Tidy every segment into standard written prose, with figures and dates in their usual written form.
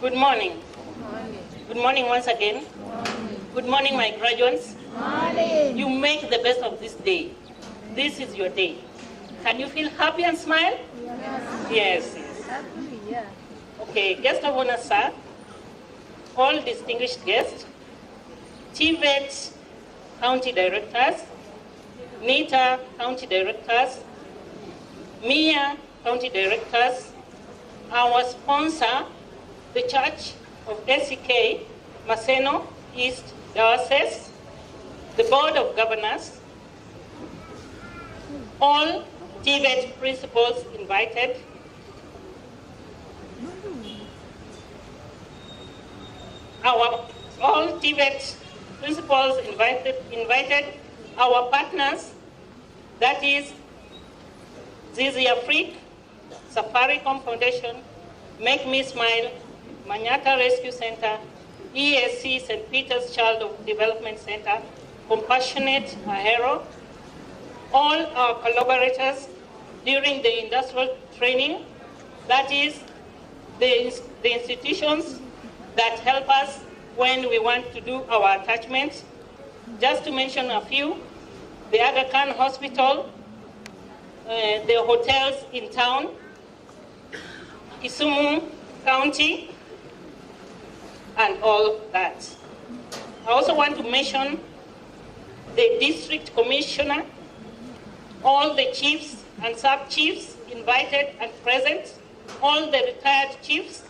Good morning. Good morning once again. Good morning, my graduates. You make the best of this day. This is your day. Can you feel happy and smile? Yes. Happy, yeah. Okay, guest of honor, sir, all distinguished guests, TVET county directors, NITA county directors, MIA county directors, our sponsor, the Church of SEK, Maseno East Diocese, the Board of Governors, all TVET principals invited, all TVET principals invited, our partners, that is Zizi Afrik, Safaricom Foundation, Make Me Smile, Manyata Rescue Center, ESC St. Peter's Child of Development Center, Compassionate Ahero, all our collaborators during the industrial training, that is the institutions that help us when we want to do our attachments. Just to mention a few, the Aga Khan Hospital, the hotels in town, Kisumu County, and all that. I also want to mention the district commissioner, all the chiefs and sub-chiefs invited and present, all the retired chiefs,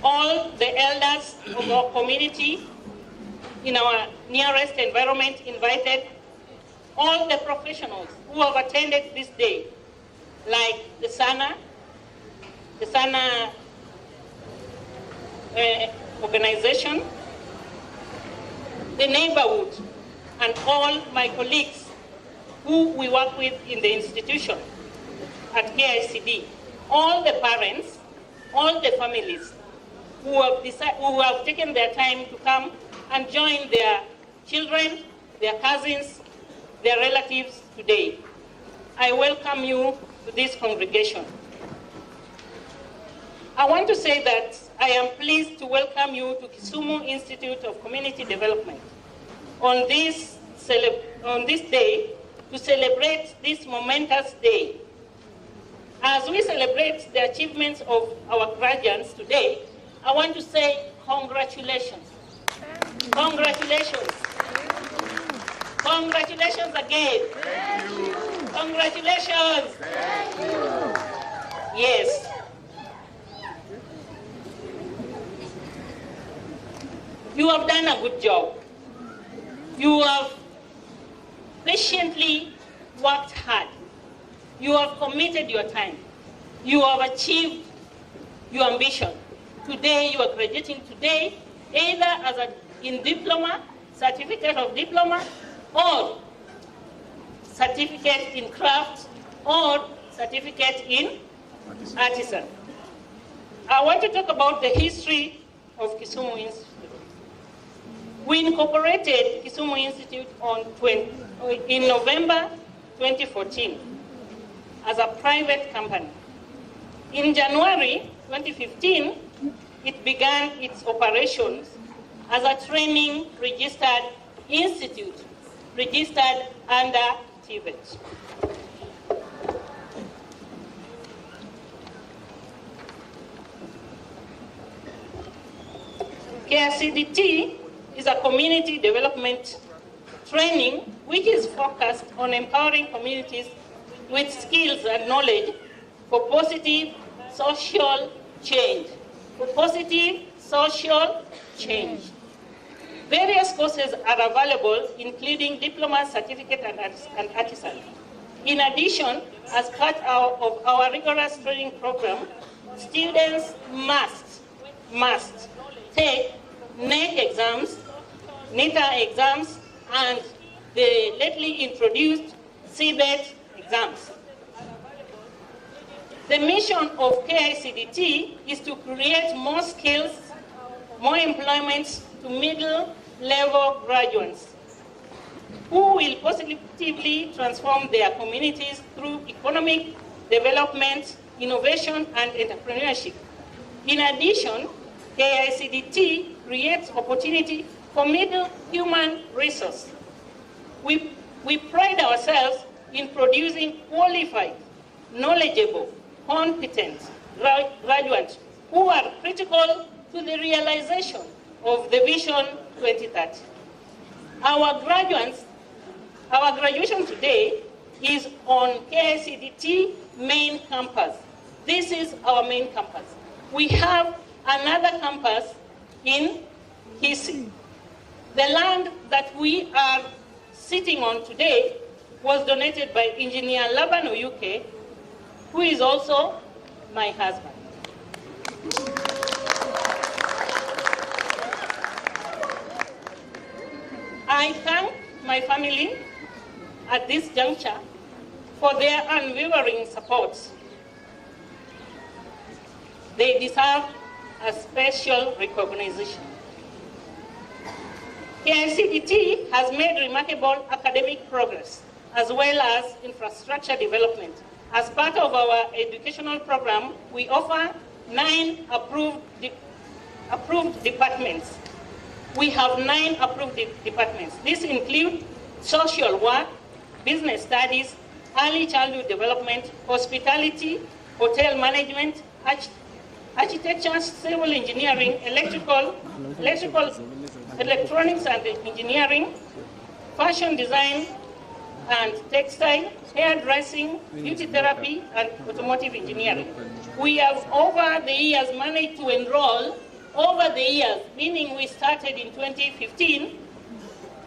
all the elders of our community in our nearest environment invited, all the professionals who have attended this day, like the SANA organization, the neighborhood, and all my colleagues who we work with in the institution at KICD, all the parents, all the families who have taken their time to come and join their children, their cousins, their relatives today. I welcome you to this congregation. I want to say that I am pleased to welcome you to Kisumu Institute of Community Development on this day to celebrate this momentous day. As we celebrate the achievements of our graduates today, I want to say congratulations. Congratulations. Congratulations again. Congratulations. Yes. You have done a good job. You have patiently worked hard. You have committed your time. You have achieved your ambition. Today, you are graduating today, either as in diploma, certificate of diploma, or certificate in craft, or certificate in artisan. I want to talk about the history of Kisumu Institute. We incorporated Kisumu Institute in November 2014 as a private company. In January 2015, it began its operations as a training registered institute, registered under TVET. KICD T is a community development training which is focused on empowering communities with skills and knowledge for positive social change. For positive social change. Various courses are available, including diploma, certificate, and artisan. In addition, as part of our rigorous training program, students must take NEC exams, NITA exams, and the lately introduced CBET exams. The mission of KICD T is to create more skills, more employment to middle-level graduates who will positively transform their communities through economic development, innovation, and entrepreneurship. In addition, KICD T creates opportunity for middle human resource. We pride ourselves in producing qualified, knowledgeable, competent graduates who are critical to the realization of the Vision 2030. Our graduation today is on KICD T main campus. This is our main campus. We have another campus in KICD. The land that we are sitting on today was donated by Engineer Labano UK, who is also my husband. I thank my family at this juncture for their unwavering support. They deserve a special recognition. KICD T has made remarkable academic progress as well as infrastructure development. As part of our educational program, we offer 9 approved departments. We have 9 approved departments. These include social work, business studies, early childhood development, hospitality, hotel management, architecture, civil engineering, electronics and engineering, fashion design and textile, hairdressing, beauty therapy, and automotive engineering. We have over the years managed to enroll over the years, meaning we started in 2015,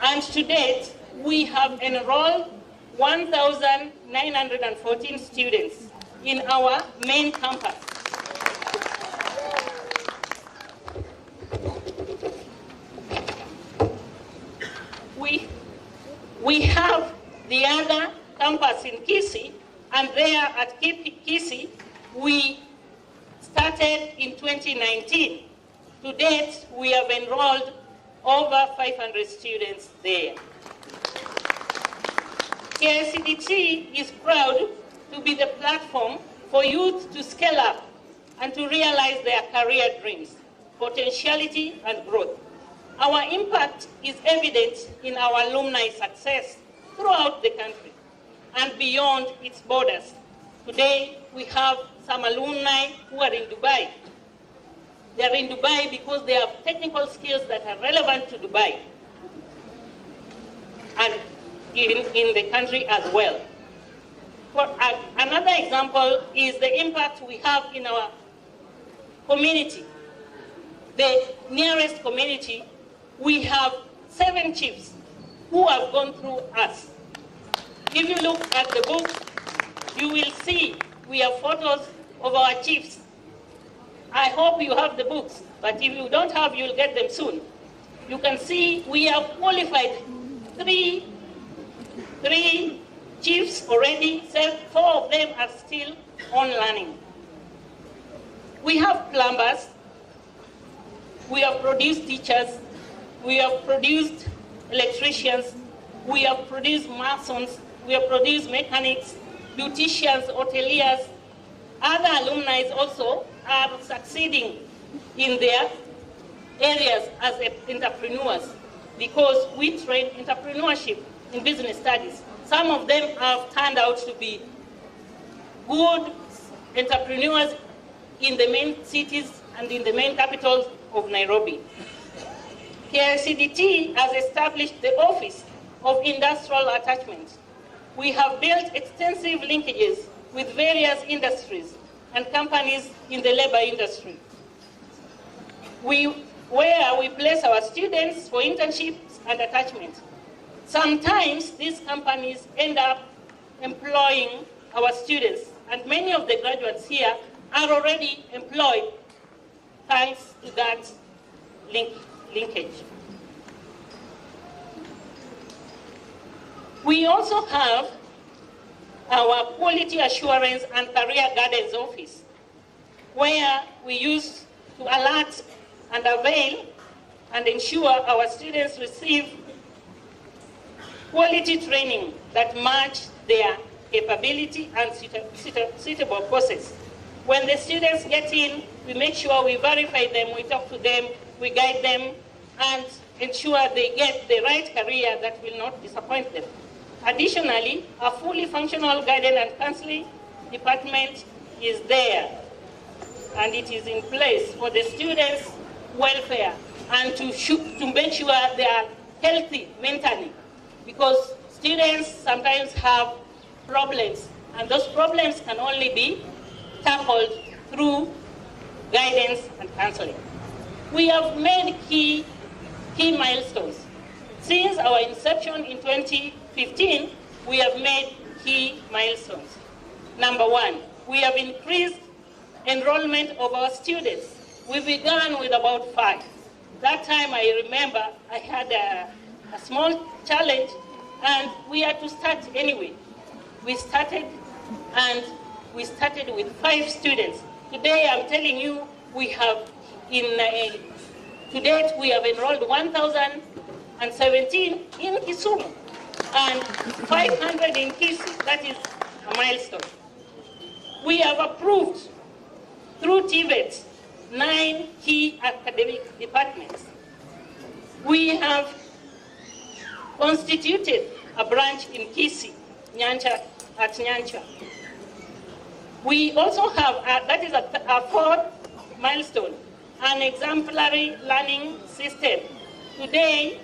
and to date, we have enrolled 1,914 students in our main campus. We have the other campus in KICD, and there at KICD, we started in 2019. To date, we have enrolled over 500 students there. KICD T is proud to be the platform for youth to scale up and to realize their career dreams, potentiality, and growth. Our impact is evident in our alumni success throughout the country and beyond its borders. Today, we have some alumni who are in Dubai. They are in Dubai because they have technical skills that are relevant to Dubai and in the country as well. Another example is the impact we have in our community. The nearest community, we have 7 chiefs who have gone through us. If you look at the book, you will see we have photos of our chiefs. I hope you have the books, but if you don't have, you'll get them soon. You can see we have qualified three chiefs already, 4 of them are still on learning. We have plumbers, we have produced teachers, we have produced electricians, we have produced masons, we have produced mechanics, beauticians, hoteliers. Other alumni also are succeeding in their areas as entrepreneurs because we train entrepreneurship in business studies. Some of them have turned out to be good entrepreneurs in the main cities and in the main capitals of Nairobi. KICD T has established the Office of Industrial Attachment. We have built extensive linkages with various industries and companies in the labor industry, where we place our students for internships and attachment. Sometimes these companies end up employing our students, and many of the graduates here are already employed thanks to that linkage. We also have our Quality Assurance and Career Guidance Office, where we use to alert and avail and ensure our students receive quality training that match their capability and suitable courses. When the students get in, we make sure we verify them, we talk to them, we guide them, and ensure they get the right career that will not disappoint them. Additionally, a fully functional guidance and counseling department is there, and it is in place for the students' welfare and to make sure they are healthy mentally, because students sometimes have problems, and those problems can only be tackled through guidance and counseling. We have made key milestones. Since our inception in 2015, we have made key milestones. Number one, we have increased enrollment of our students. We began with about 5. That time I remember I had a small challenge, and we had to start anyway. We started with 5 students. Today I'm telling you, we have to date we have enrolled 1,017 in Kisumu and 500 in Kisii. That is a milestone. We have approved through TVET 9 key academic departments. We have constituted a branch in Kisii, at Nyancha. We also have, that is a 4th milestone, an exemplary learning system. Today,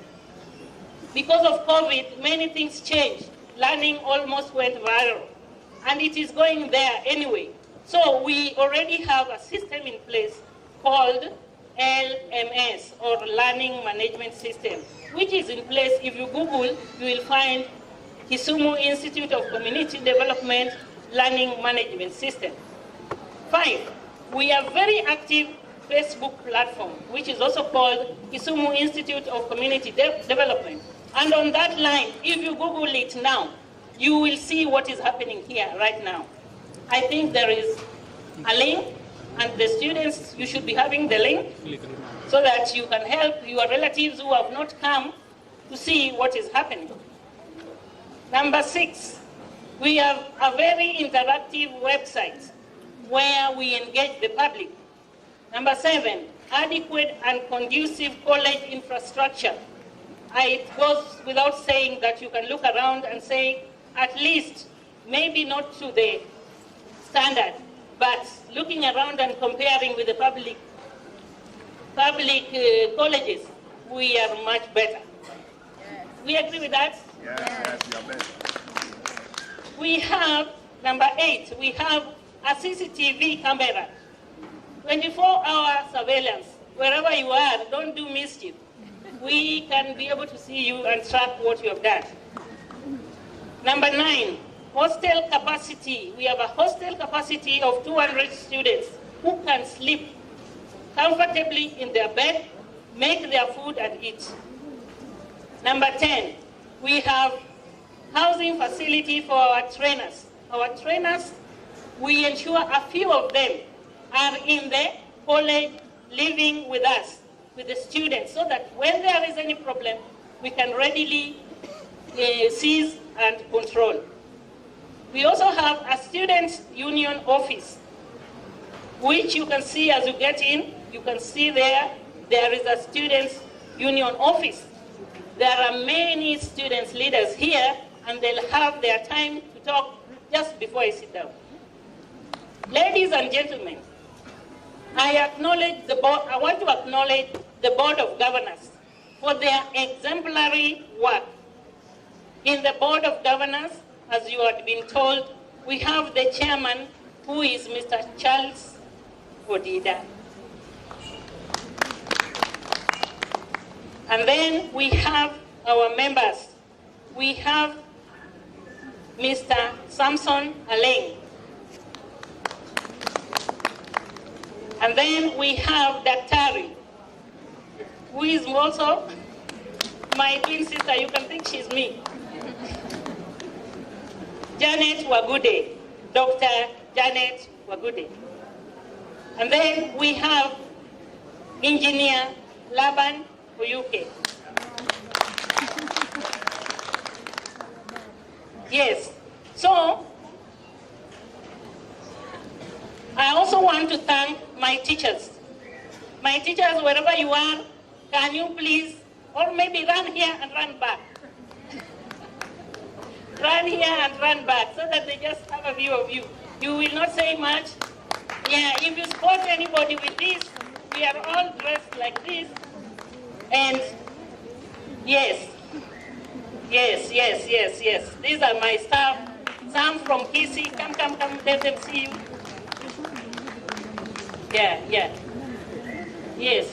because of COVID, many things changed. Learning almost went viral, and it is going there anyway. So we already have a system in place called LMS, or Learning Management System, which is in place. If you Google, you will find Kisumu Institute of Community Development Learning Management System. 5, we have very active Facebook platform, which is also called Kisumu Institute of Community Development. And on that line, if you Google it now, you will see what is happening here right now. I think there is a link, and the students, you should be having the link so that you can help your relatives who have not come to see what is happening. Number 6, we have a very interactive website where we engage the public. Number 7, adequate and conducive college infrastructure. It goes without saying that you can look around and say, at least, maybe not to the standard, but looking around and comparing with the public colleges, we are much better. Yes. We agree with that? Yes, you are better. We have, number 8, we have a CCTV camera. 24-hour surveillance. Wherever you are, don't do mischief. We can be able to see you and track what you have done. Number 9, hostel capacity. We have a hostel capacity of 200 students who can sleep comfortably in their bed, make their food and eat. Number 10, we have housing facility for our trainers. Our trainers, we ensure a few of them are in the college living with us, with the students, so that when there is any problem, we can readily seize and control. We also have a students' union office, which you can see as you get in. You can see there is a students' union office. There are many students' leaders here, and they'll have their time to talk just before I sit down. Ladies and gentlemen, I want to acknowledge the Board of Governors for their exemplary work. In the Board of Governors, as you had been told, we have the chairman, who is Mr. Charles Odida. And then we have our members. We have Mr. Samson Aleng. And then we have Daktari, who is also my twin sister. You can think she's me. Janet Wagude, Dr. Janet Wagude. And then we have Engineer Laban Oyuke. Yes, so I also want to thank my teachers. My teachers, wherever you are, can you please, or maybe run here and run back. Run here and run back so that they just have a view of you. You will not say much. Yeah, if you spot anybody with this, we are all dressed like this. And yes. These are my staff. Some from KC. Come, let them see you. Yeah. Yes.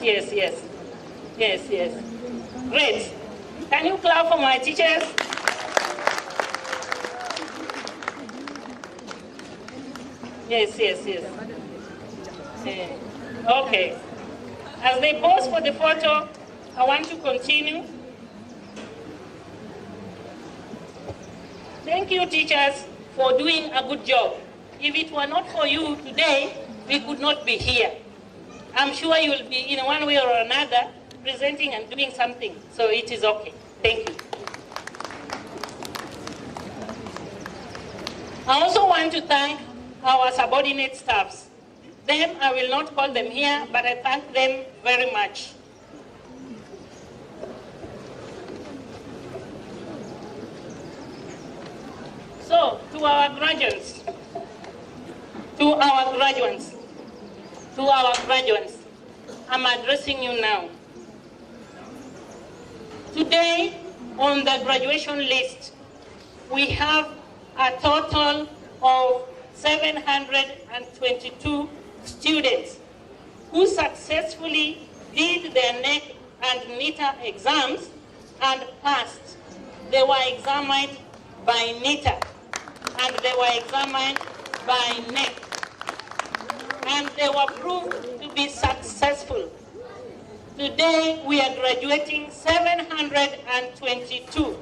Great. Can you clap for my teachers? Yes. Okay. As they pose for the photo, I want to continue. Thank you, teachers, for doing a good job. If it were not for you today, we could not be here. I'm sure you will be, in one way or another, presenting and doing something, so it is okay. Thank you. I also want to thank our subordinate staffs. Them, I will not call them here, but I thank them very much. So, to our graduates, I'm addressing you now. Today, on the graduation list, we have a total of 722 students who successfully did their NEC and NITA exams and passed. They were examined by NITA and they were examined by NEC. And they were proved to be successful. Today, we are graduating 722,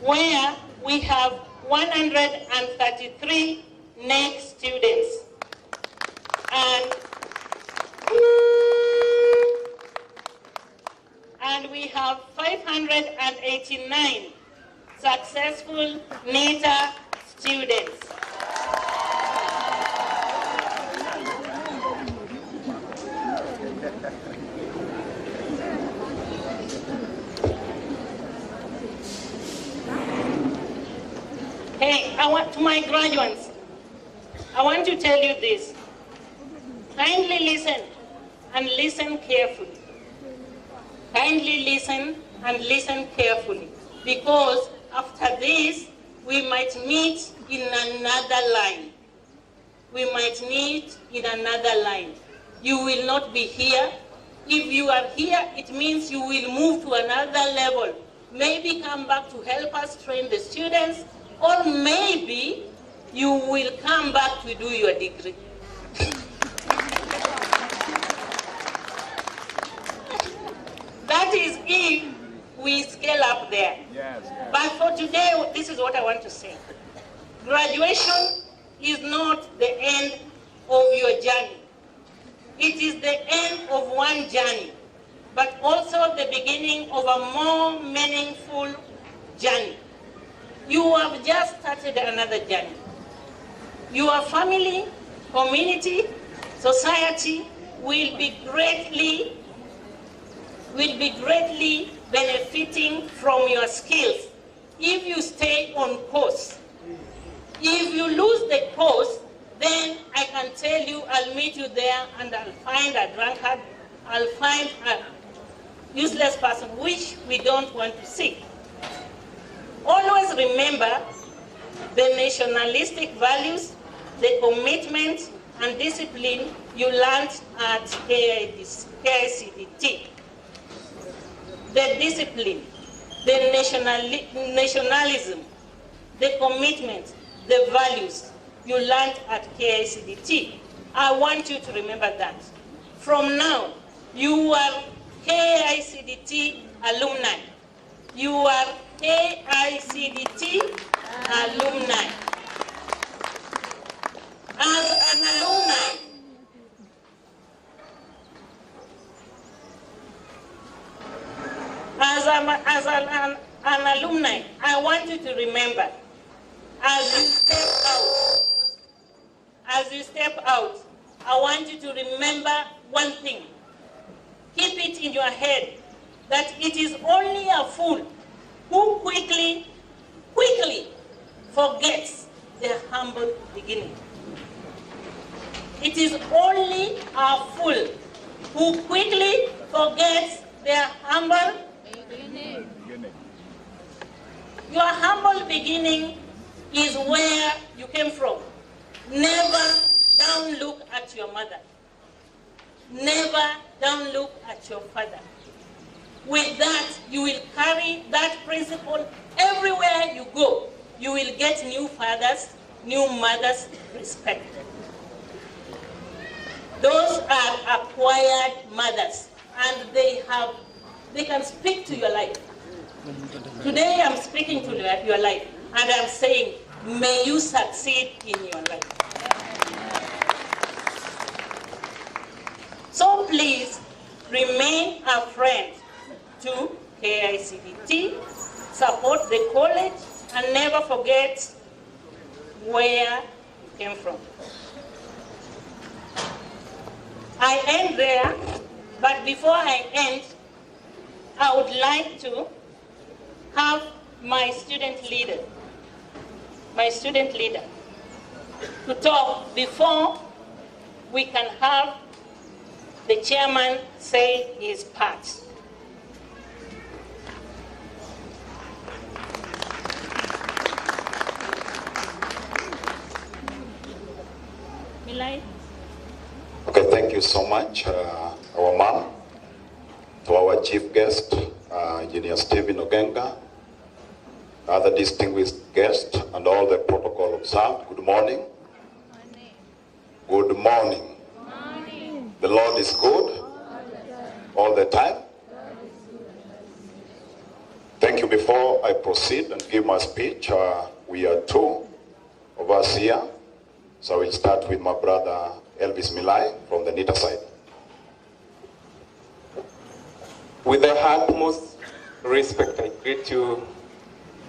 where we have 133 NEC students. And we have 589 successful NITA students. Hey, to my graduates, I want to tell you this. Kindly listen and listen carefully. Kindly listen and listen carefully, because after this, we might meet in another line. We might meet in another line. You will not be here. If you are here, it means you will move to another level. Maybe come back to help us train the students, or maybe you will come back to do your degree. That is if we scale up there. Yes. But for today, this is what I want to say. Graduation is not the end of your journey. It is the end of one journey, but also the beginning of a more meaningful journey. You have just started another journey. Your family, community, society will be greatly benefiting from your skills if you stay on course. If you lose the course, then I can tell you I'll meet you there and I'll find a drunkard, I'll find a useless person, which we don't want to see. Always remember the nationalistic values, the commitment and discipline you learned at KICD T. The discipline, the nationalism, the commitment, the values you learned at KICD T. I want you to remember that. From now, you are KICD T alumni. You are KICD T alumni. As an alumni, an alumni, I want you to remember, as you step out, as you step out, I want you to remember one thing. Keep it in your head that it is only a fool who quickly forgets their humble beginning. It is only a fool who quickly forgets their humble beginning. Your humble beginning is where you came from. Never down look at your mother. Never down look at your father. With that, you will carry that principle everywhere you go. You will get new fathers, new mothers respected. Those are acquired mothers, and they can speak to your life. Today I'm speaking to your life, and I'm saying, may you succeed in your life. So please remain a friend to KICD, support the college, and never forget where you came from. I end there, but before I end, I would like to have my student leader to talk before we can have the chairman say his part. Milai? Okay, thank you so much, our mom, to our chief guest, Engineer Stephen Ogenga, other distinguished guests, and all the protocol observed. Good morning. Good morning. Morning. The Lord is good all the time. Thank you. Before I proceed and give my speech, we are two of us here. So we'll start with my brother Elvis Milai from the NITA side. With the utmost respect, I greet you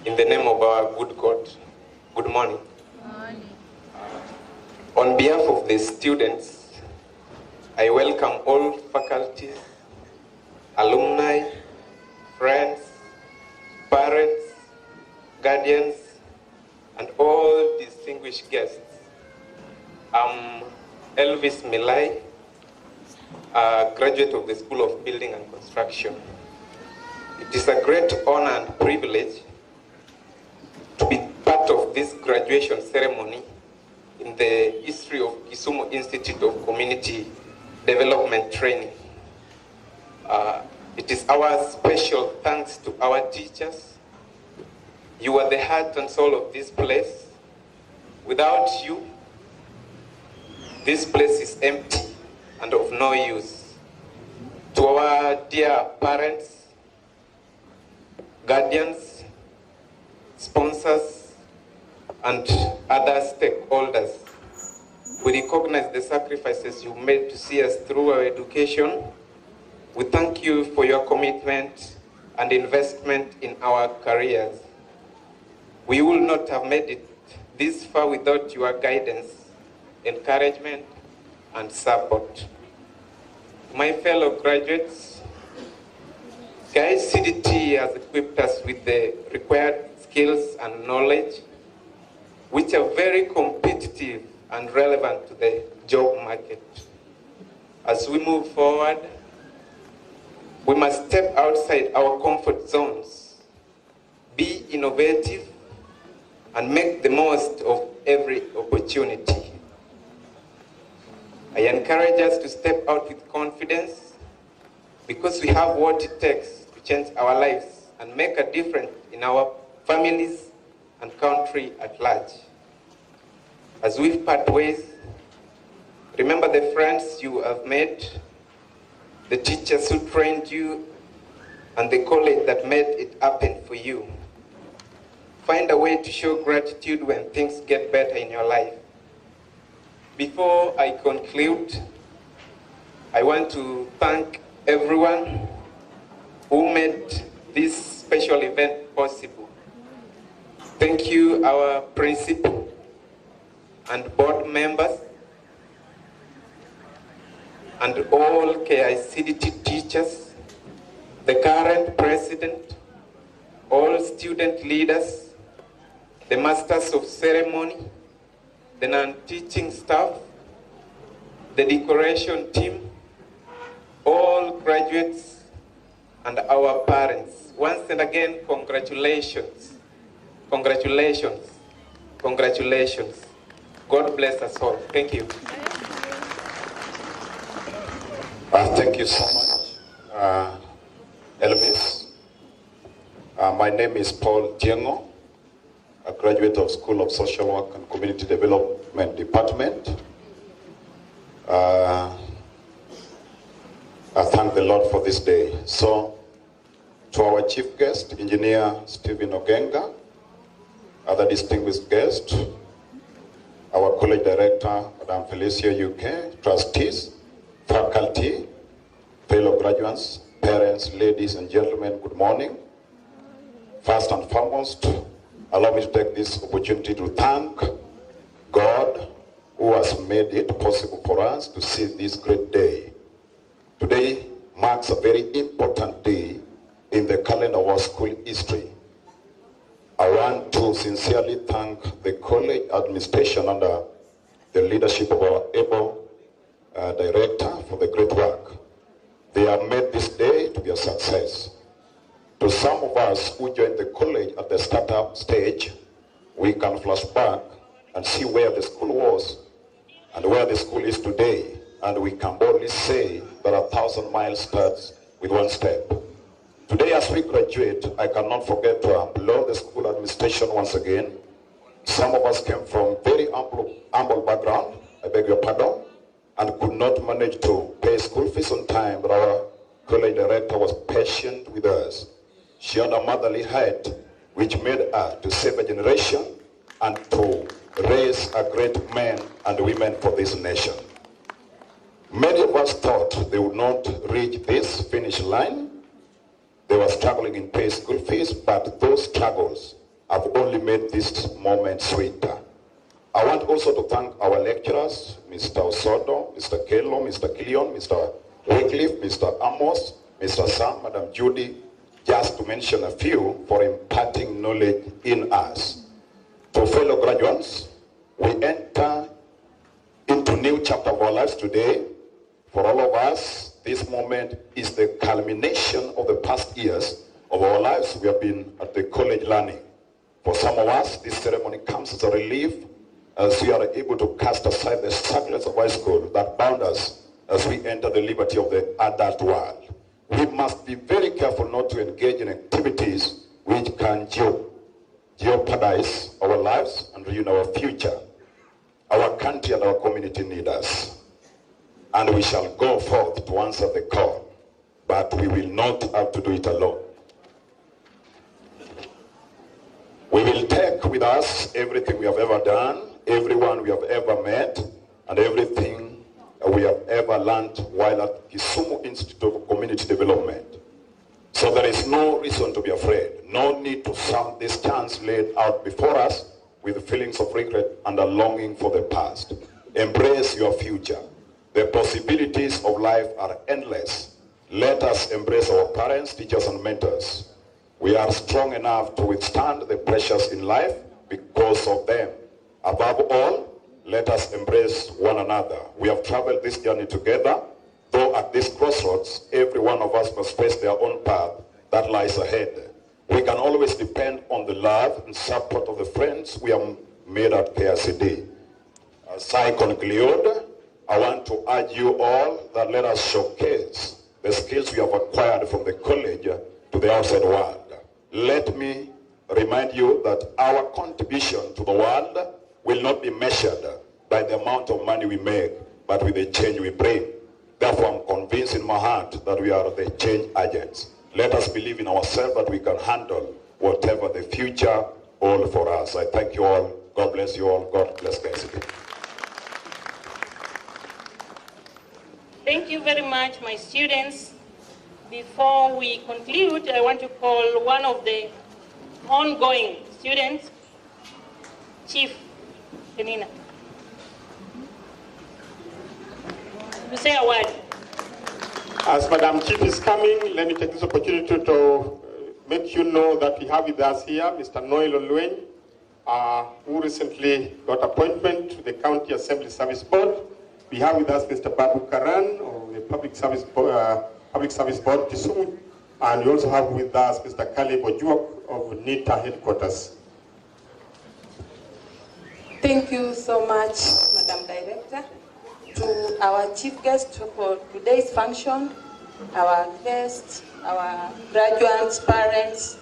in the name of our good God. Good morning. Morning. On behalf of the students, I welcome all faculty, alumni, friends, parents, guardians, and all distinguished guests. I'm Elvis Milai, a graduate of the School of Building and Construction. It is a great honor and privilege to be part of this graduation ceremony in the history of Kisumu Institute of Community Development Training. It is our special thanks to our teachers. You are the heart and soul of this place. Without you, this place is empty and of no use. To our dear parents, guardians, sponsors, and other stakeholders, we recognize the sacrifices you made to see us through our education. We thank you for your commitment and investment in our careers. We would not have made it this far without your guidance, encouragement, and support. My fellow graduates, KICD T has equipped us with the required skills and knowledge, which are very competitive and relevant to the job market. As we move forward, we must step outside our comfort zones, be innovative, and make the most of every opportunity. I encourage us to step out with confidence because we have what it takes to change our lives and make a difference in our families and country at large. As we part ways, remember the friends you have made, the teachers who trained you, and the college that made it happen for you. Find a way to show gratitude when things get better in your life. Before I conclude, I want to thank everyone who made this special event possible. Thank you, our principal and board members, and all KICD teachers, the current president, all student leaders, the masters of ceremony, the non-teaching staff, the decoration team, all graduates, and our parents. Once and again, congratulations. Congratulations. Congratulations. God bless us all. Thank you. Thank you so much, Elvis. My name is Paul Tiengo, a graduate of School of Social Work and Community Development Department. I thank the Lord for this day. So, to our chief guest, Engineer Stephen Ogenga, other distinguished guests, our college director, Madam Felicia UK, trustees, faculty, fellow graduates, parents, ladies and gentlemen, good morning. First and foremost, allow me to take this opportunity to thank God who has made it possible for us to see this great day. Today marks a very important day in the calendar of our school history. I want to sincerely thank the college administration under the leadership of our able director for the great work. They have made this day to be a success. To some of us who joined the college at the startup stage, we can flash back and see where the school was and where the school is today, and we can boldly say that 1,000 miles starts with one step. Today, as we graduate, I cannot forget to applaud the school administration once again. Some of us came from very humble background, I beg your pardon, and could not manage to pay school fees on time, but our college director was patient with us. She had a motherly heart, which made her to save a generation and to raise a great men and women for this nation. Many of us thought they would not reach this finish line. They were struggling in paying school fees, but those struggles have only made this moment sweeter. I want also to thank our lecturers, Mr. Osodo, Mr. Kelo, Mr. Killion, Mr. Wycliffe, Mr. Amos, Mr. Sam, Madam Judy, just to mention a few, for imparting knowledge in us. To fellow graduates, we enter into new chapter of our lives today. For all of us, this moment is the culmination of the past years of our lives. We have been at the college learning. For some of us, this ceremony comes as a relief as we are able to cast aside the shackles of high school that bound us as we enter the liberty of the adult world. We must be very careful not to engage in activities which can jeopardize our lives and ruin our future. Our country and our community need us. And we shall go forth to answer the call, but we will not have to do it alone. We will take with us everything we have ever done, everyone we have ever met, and everything we have ever learned while at Kisumu Institute of Community Development. So there is no reason to be afraid, no need to sound this chance laid out before us with feelings of regret and a longing for the past. Embrace your future. The possibilities of life are endless. Let us embrace our parents, teachers, and mentors. We are strong enough to withstand the pressures in life because of them. Above all, let us embrace one another. We have traveled this journey together, though at this crossroads, every one of us must face their own path that lies ahead. We can always depend on the love and support of the friends we have made at KICD. As I conclude, I want to urge you all that let us showcase the skills we have acquired from the college to the outside world. Let me remind you that our contribution to the world will not be measured by the amount of money we make, but with the change we bring. Therefore, I'm convinced in my heart that we are the change agents. Let us believe in ourselves that we can handle whatever the future holds for us. I thank you all. God bless you all. God bless KICD. Thank you very much, my students. Before we conclude, I want to call one of the ongoing students, Chief Penina, to say a word. As Madam Chief is coming, let me take this opportunity to make you know that we have with us here Mr. Noel Olweny, who recently got appointment to the County Assembly Service Board. We have with us Mr. Babu Karan of the Public Service Board, Kisumu, and we also have with us Mr. Caleb Ojuok of NITA headquarters. Thank you so much, Madam Director. To our chief guest for today's function, our guests, our graduates, parents,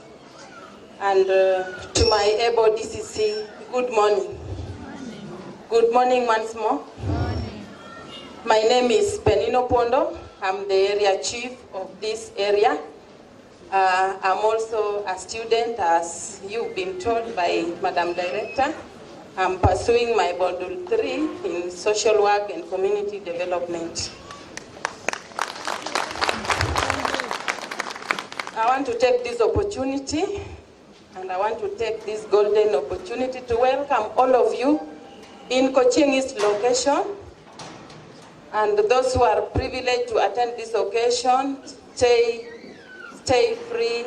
and to my able DCC, good morning. Good morning once more. My name is Penino Pondo. I'm the area chief of this area. I'm also a student, as you've been told by Madam Director. I'm pursuing my Module 3 in social work and community development. I want to take this opportunity, and I want to take this golden opportunity to welcome all of you in Kochieng East location, and those who are privileged to attend this occasion, stay free,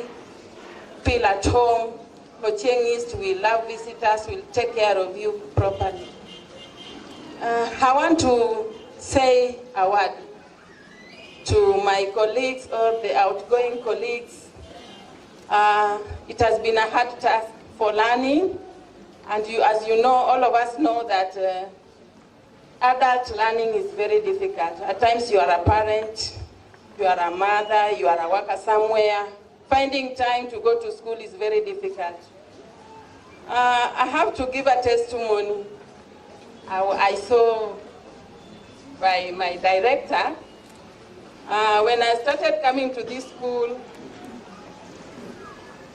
feel at home. Kochieng East, we love visitors, we'll take care of you properly. I want to say a word to my colleagues or the outgoing colleagues. It has been a hard task for learning, and as you know, all of us know that adult learning is very difficult. At times you are a parent, you are a mother, you are a worker somewhere. Finding time to go to school is very difficult. I have to give a testimony I saw by my director. When I started coming to this school,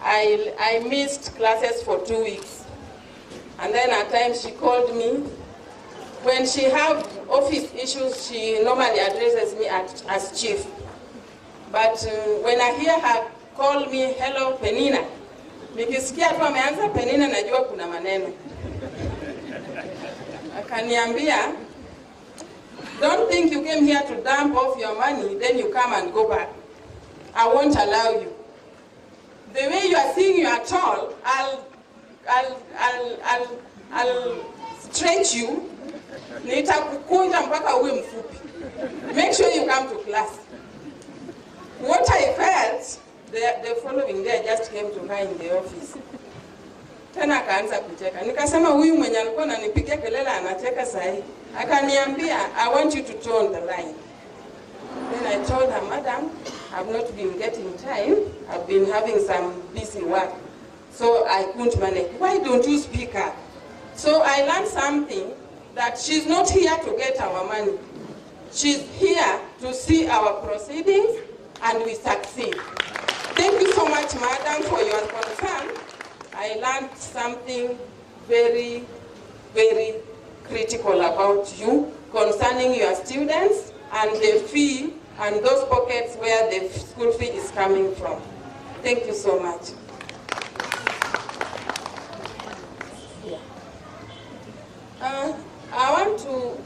I missed classes for 2 weeks. And then at times she called me. When she have office issues, she normally addresses me as chief. But when I hear her call me, hello, Penina, nikisikia tu ameanza Penina, najua kuna maneno. Akaniambia, don't think you came here to dump off your money, then you come and go back. I won't allow you. The way you are seeing you are tall, I'll stretch you. Nitakukunja mpaka uwe mfupi. Make sure you come to class. What I felt, the following day I just came to her in the office. Tena akaanza kucheka. Nikasema huyu mwenye alikuwa ananipigia kelele anacheka sahi. Akaniambia, I want you to turn the line. Then I told her, Madam, I've not been getting time. I've been having some busy work. So I couldn't manage. Why don't you speak up? So I learned something, that she's not here to get our money. She's here to see our proceedings and we succeed. Thank you so much, Madam, for your concern. I learned something very, very critical about you concerning your students and the fee and those pockets where the school fee is coming from. Thank you so much. I want to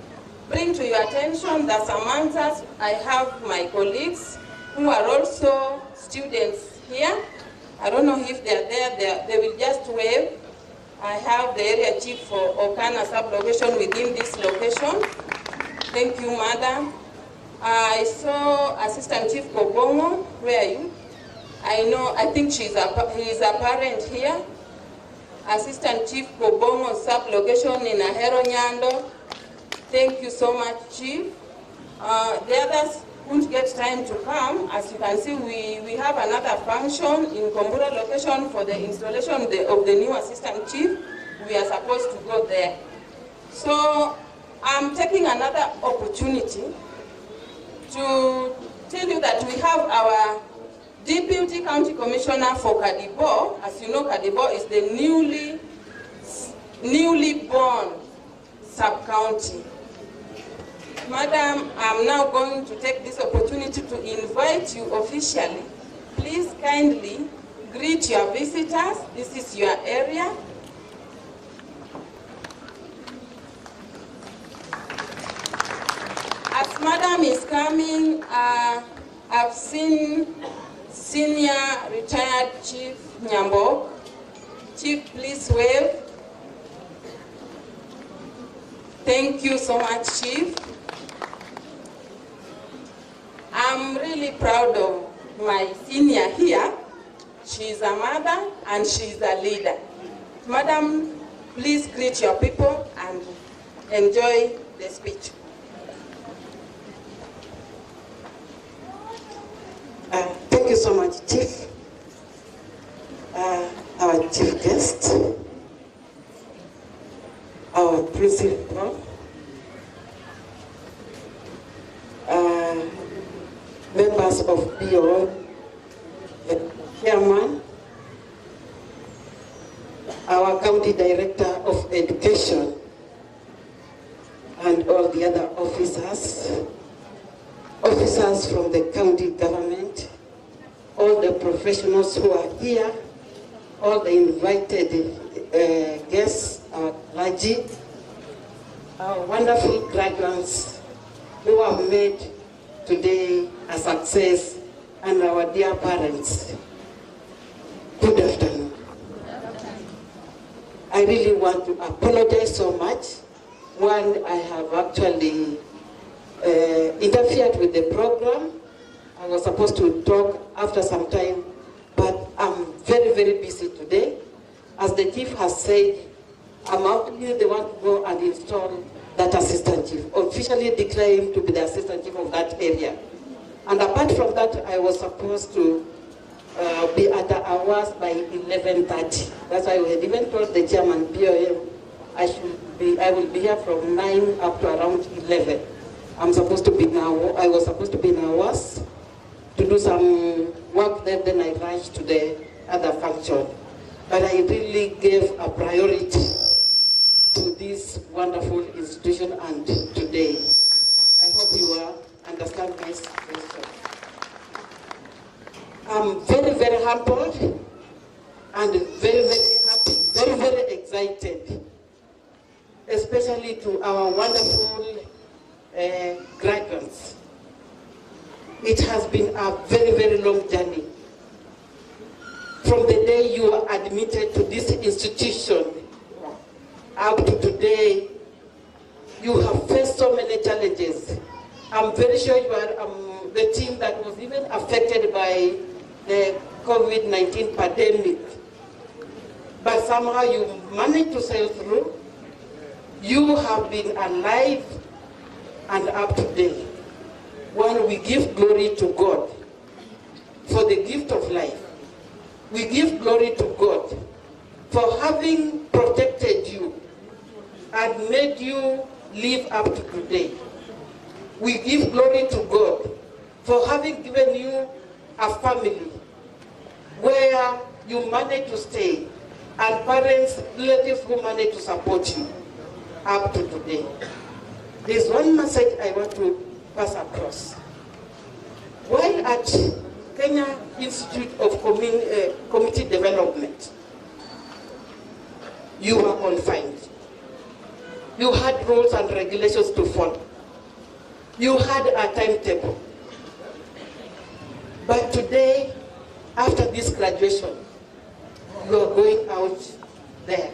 bring to your attention that amongst us, I have my colleagues who are also students here. I don't know if they are there, they will just wave. I have the area chief for Okana sub-location within this location. Thank you, Madam. I saw Assistant Chief Kobongo. Where are you? I think he is a parent here. Assistant Chief Kobongo sub-location in Ahero Nyando. Thank you so much, Chief. The others couldn't get time to come. As you can see, we have another function in Kombura location for the installation of the new Assistant Chief. We are supposed to go there. So I'm taking another opportunity to tell you that we have our Deputy County Commissioner for Kadibo. As you know, Kadibo is the newly born sub-county. Madam, I'm now going to take this opportunity to invite you officially. Please kindly greet your visitors. This is your area. As Madam is coming, I've seen Senior Retired Chief Nyambo. Chief, please wave. Thank you so much, Chief. I'm really proud of my senior here. She's a mother and she's a leader. Madam, please greet your people and enjoy the speech. Thank you so much, Chief. Our chief guest, our principal, members of BO, the chairman, our county director of education, and all the other officers from the county government, all the professionals who are here, all the invited guests, our clergy, our wonderful graduates who have made today a success, and our dear parents. Good afternoon. I really want to apologize so much. One, I have actually interfered with the program. I was supposed to talk after some time, but I'm very, very busy today. As the chief has said, I'm actually the one to go and install that assistant chief, officially declare him to be the assistant chief of that area. And apart from that, I was supposed to be at the hours by 11:30. That's why we had even told the chairman, POM, I will be here from 9 up to around 11. I was supposed to be in hours to do some work there, then I rushed to the other function. But I really gave a priority to this wonderful institution, and today, I hope you will understand my situation. I'm very, very humbled and very, very happy, very, very excited, especially to our wonderful graduates. It has been a very, very long journey. From the day you are admitted to this institution up to today, you have faced so many challenges. I'm very sure you are the team that was even affected by the COVID-19 pandemic. But somehow you managed to sail through. You have been alive and up to date. One, we give glory to God for the gift of life. We give glory to God for having protected you and made you live up to today. We give glory to God for having given you a family where you managed to stay, and parents, relatives who managed to support you up to today. There's one message I want to pass across. While at Kenya Institute of Community Development, you were confined. You had rules and regulations to follow. You had a timetable. But today, after this graduation, you are going out there.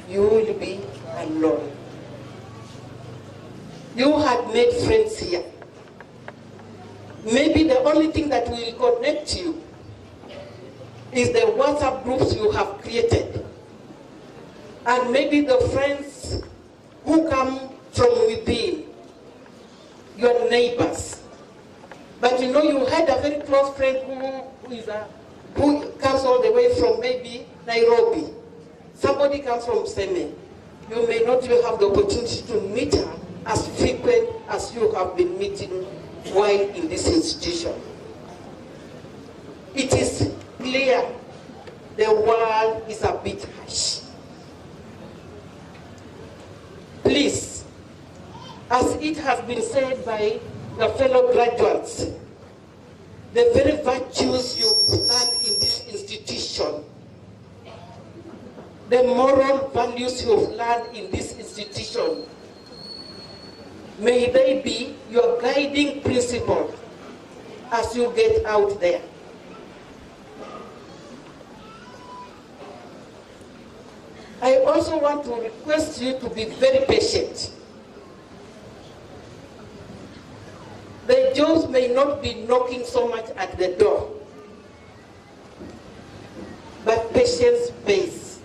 You will be alone. You had made friends here. Maybe the only thing that will connect you is the WhatsApp groups you have created. And maybe the friends who come from within, your neighbors. But you know, you had a very close friend who comes all the way from maybe Nairobi. Somebody comes from Seme. You may not even have the opportunity to meet her as frequent as you have been meeting while in this institution. It is clear the world is a bit harsh. Please, as it has been said by your fellow graduates, the very virtues you learned in this institution, the moral values you've learned in this institution, May they be your guiding principle as you get out there. I also want to request you to be very patient. The jobs may not be knocking so much at the door, but patience pays.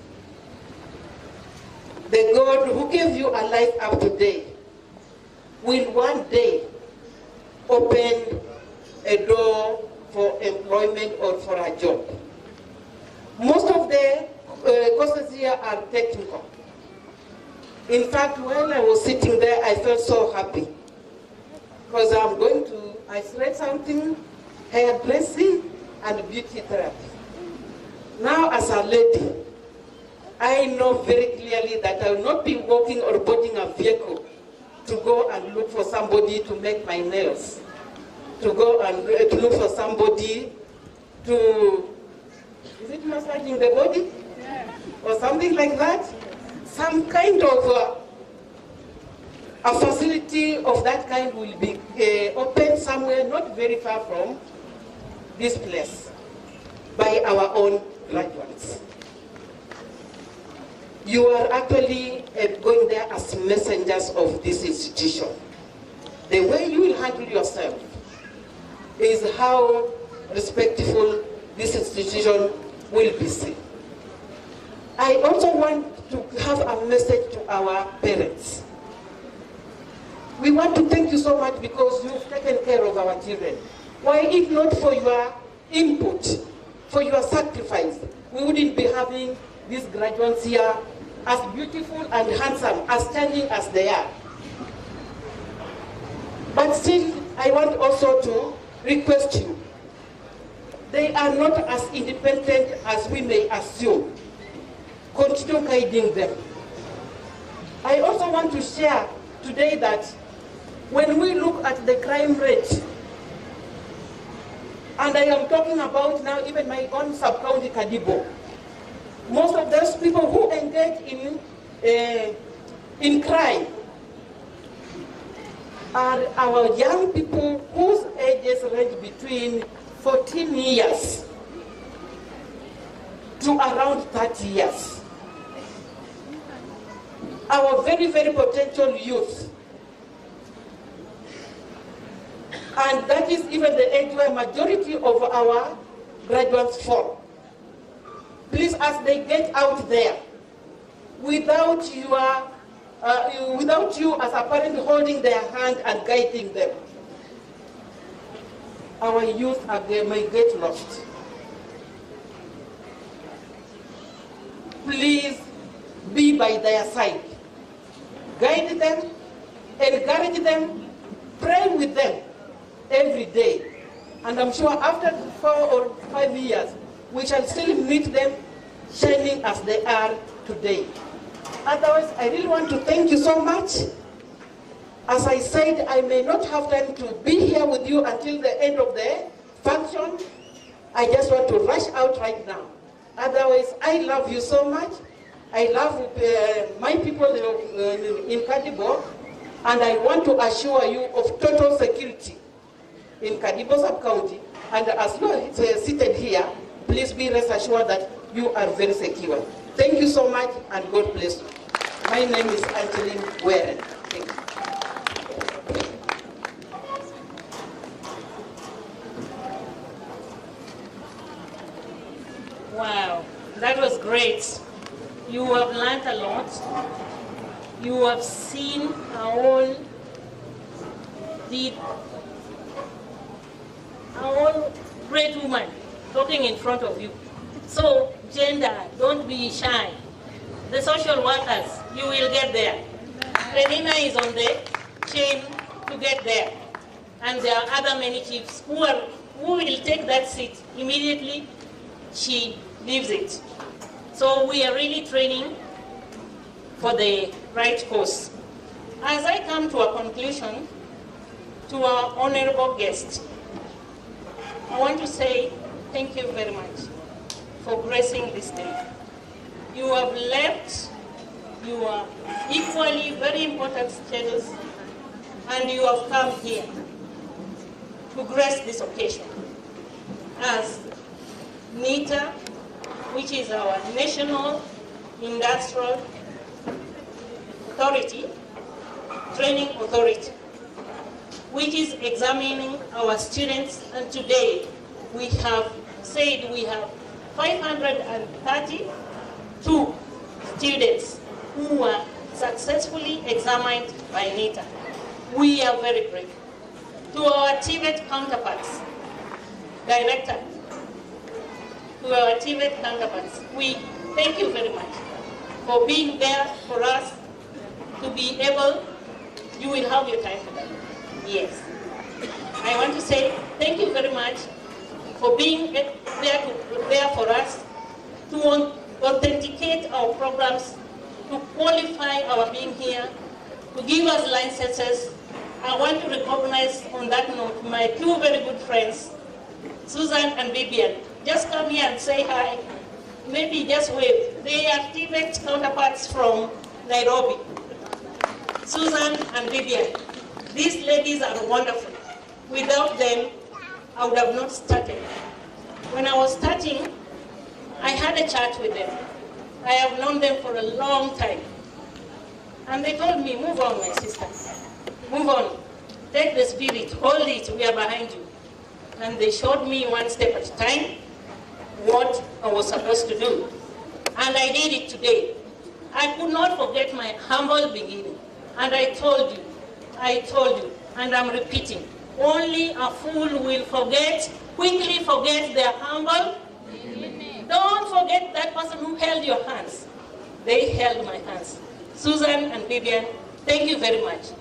The God who gave you a life up to date will one day open a door for employment or for a job. Most of the courses here are technical. In fact, when I was sitting there, I felt so happy because I read something, hairdressing and beauty therapy. Now as a lady, I know very clearly that I will not be walking or boarding a vehicle to go and look for somebody to make my nails, to go and to look for somebody to, is it massaging the body? Yeah. Or something like that? Some kind of a facility of that kind will be opened somewhere not very far from this place by our own graduates. You are actually going there as messengers of this institution. The way you will handle yourself is how respectful this institution will be seen. I also want to have a message to our parents. We want to thank you so much because you've taken care of our children. Why, if not for your input, for your sacrifice, we wouldn't be having these graduates here as beautiful and handsome, as stunning as they are. But still, I want also to request you. They are not as independent as we may assume. Continue guiding them. I also want to share today that when we look at the crime rate, and I am talking about now even my own sub-county Kadibo, most of those people who engage in crime are our young people whose ages range between 14 years to around 30 years. Our very, very potential youth. And that is even the age where majority of our graduates fall. Please, as they get out there, without you as a parent holding their hand and guiding them, our youth may get lost. Please be by their side. Guide them, encourage them, pray with them every day. And I'm sure after 4 or 5 years, we shall still meet them shining as they are today. Otherwise, I really want to thank you so much. As I said, I may not have time to be here with you until the end of the function. I just want to rush out right now. Otherwise, I love you so much. I love my people in Kadibo, and I want to assure you of total security in Kadibo sub-county. And as you are seated here, please be rest assured that you are very secure. Thank you so much, and God bless you. My name is Angeline Warren. Thank you. Wow, that was great. You have learned a lot. You have seen our own great woman talking in front of you. So, gender, don't be shy. The social workers, you will get there. Renina is on the chain to get there. And there are other many chiefs who will take that seat immediately she leaves it. So we are really training for the right course. As I come to a conclusion, to our honorable guest, I want to say thank you very much for gracing this day. You have left your equally very important status and you have come here to grace this occasion as NITA, which is our National Industrial Authority, Training Authority, which is examining our students, and today we have said we have 532 students who were successfully examined by NITA. We are very grateful. To our TVET counterparts, Director, to our TVET counterparts, we thank you very much for being there for us to be able, you will have your time for that. Yes. I want to say thank you very much for being there for us to authenticate our programs, to qualify our being here, to give us licenses. I want to recognize on that note my two very good friends, Susan and Vivian. Just come here and say hi. Maybe just wave. They are TVET counterparts from Nairobi. Susan and Vivian. These ladies are wonderful. Without them, I would have not started. When I was starting, I had a chat with them. I have known them for a long time. And they told me, move on, my sister. Move on. Take the spirit. Hold it. We are behind you. And they showed me one step at a time what I was supposed to do. And I did it today. I could not forget my humble beginning. And I told you, and I'm repeating, only a fool will quickly forget their humble beginning. Don't forget that person who held your hands. They held my hands. Susan and Vivian, thank you very much.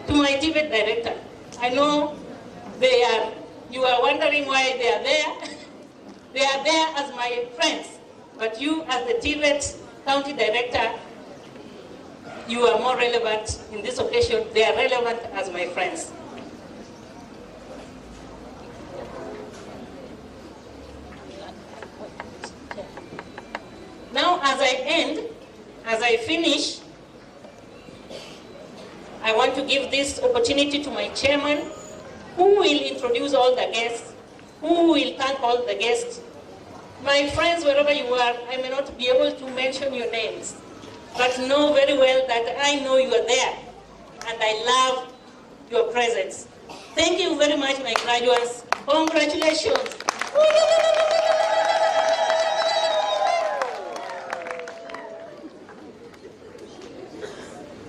To my TVET director, I know you are wondering why they are there. They are there as my friends, but you as the TVET county director, you are more relevant in this occasion. They are relevant as my friends. Now, as I finish, I want to give this opportunity to my chairman, who will introduce all the guests, who will thank all the guests. My friends, wherever you are, I may not be able to mention your names, but know very well that I know you are there, and I love your presence. Thank you very much, my graduates. Congratulations.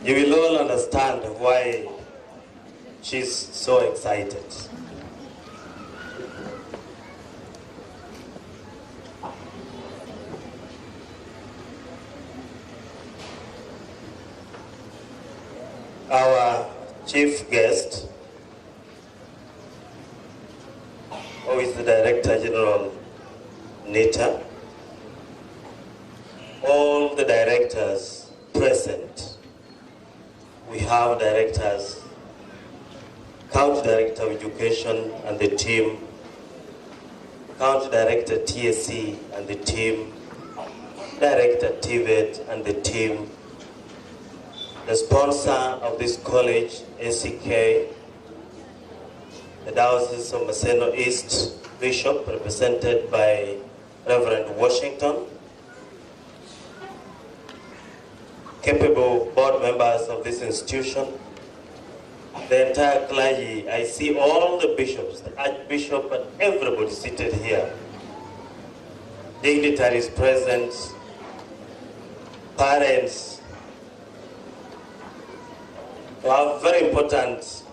You will all understand why she's so excited. Our chief guest, who is the Director General NITA, all the directors present. We have directors, County Director of Education and the team, County Director TSC and the team, Director TVET and the team, the sponsor of this college, ACK, the Diocese of Maseno East Bishop, represented by Reverend Washington, capable board members of this institution, the entire clergy. I see all the bishops, the Archbishop, and everybody seated here. Dignitaries present, parents, who are very important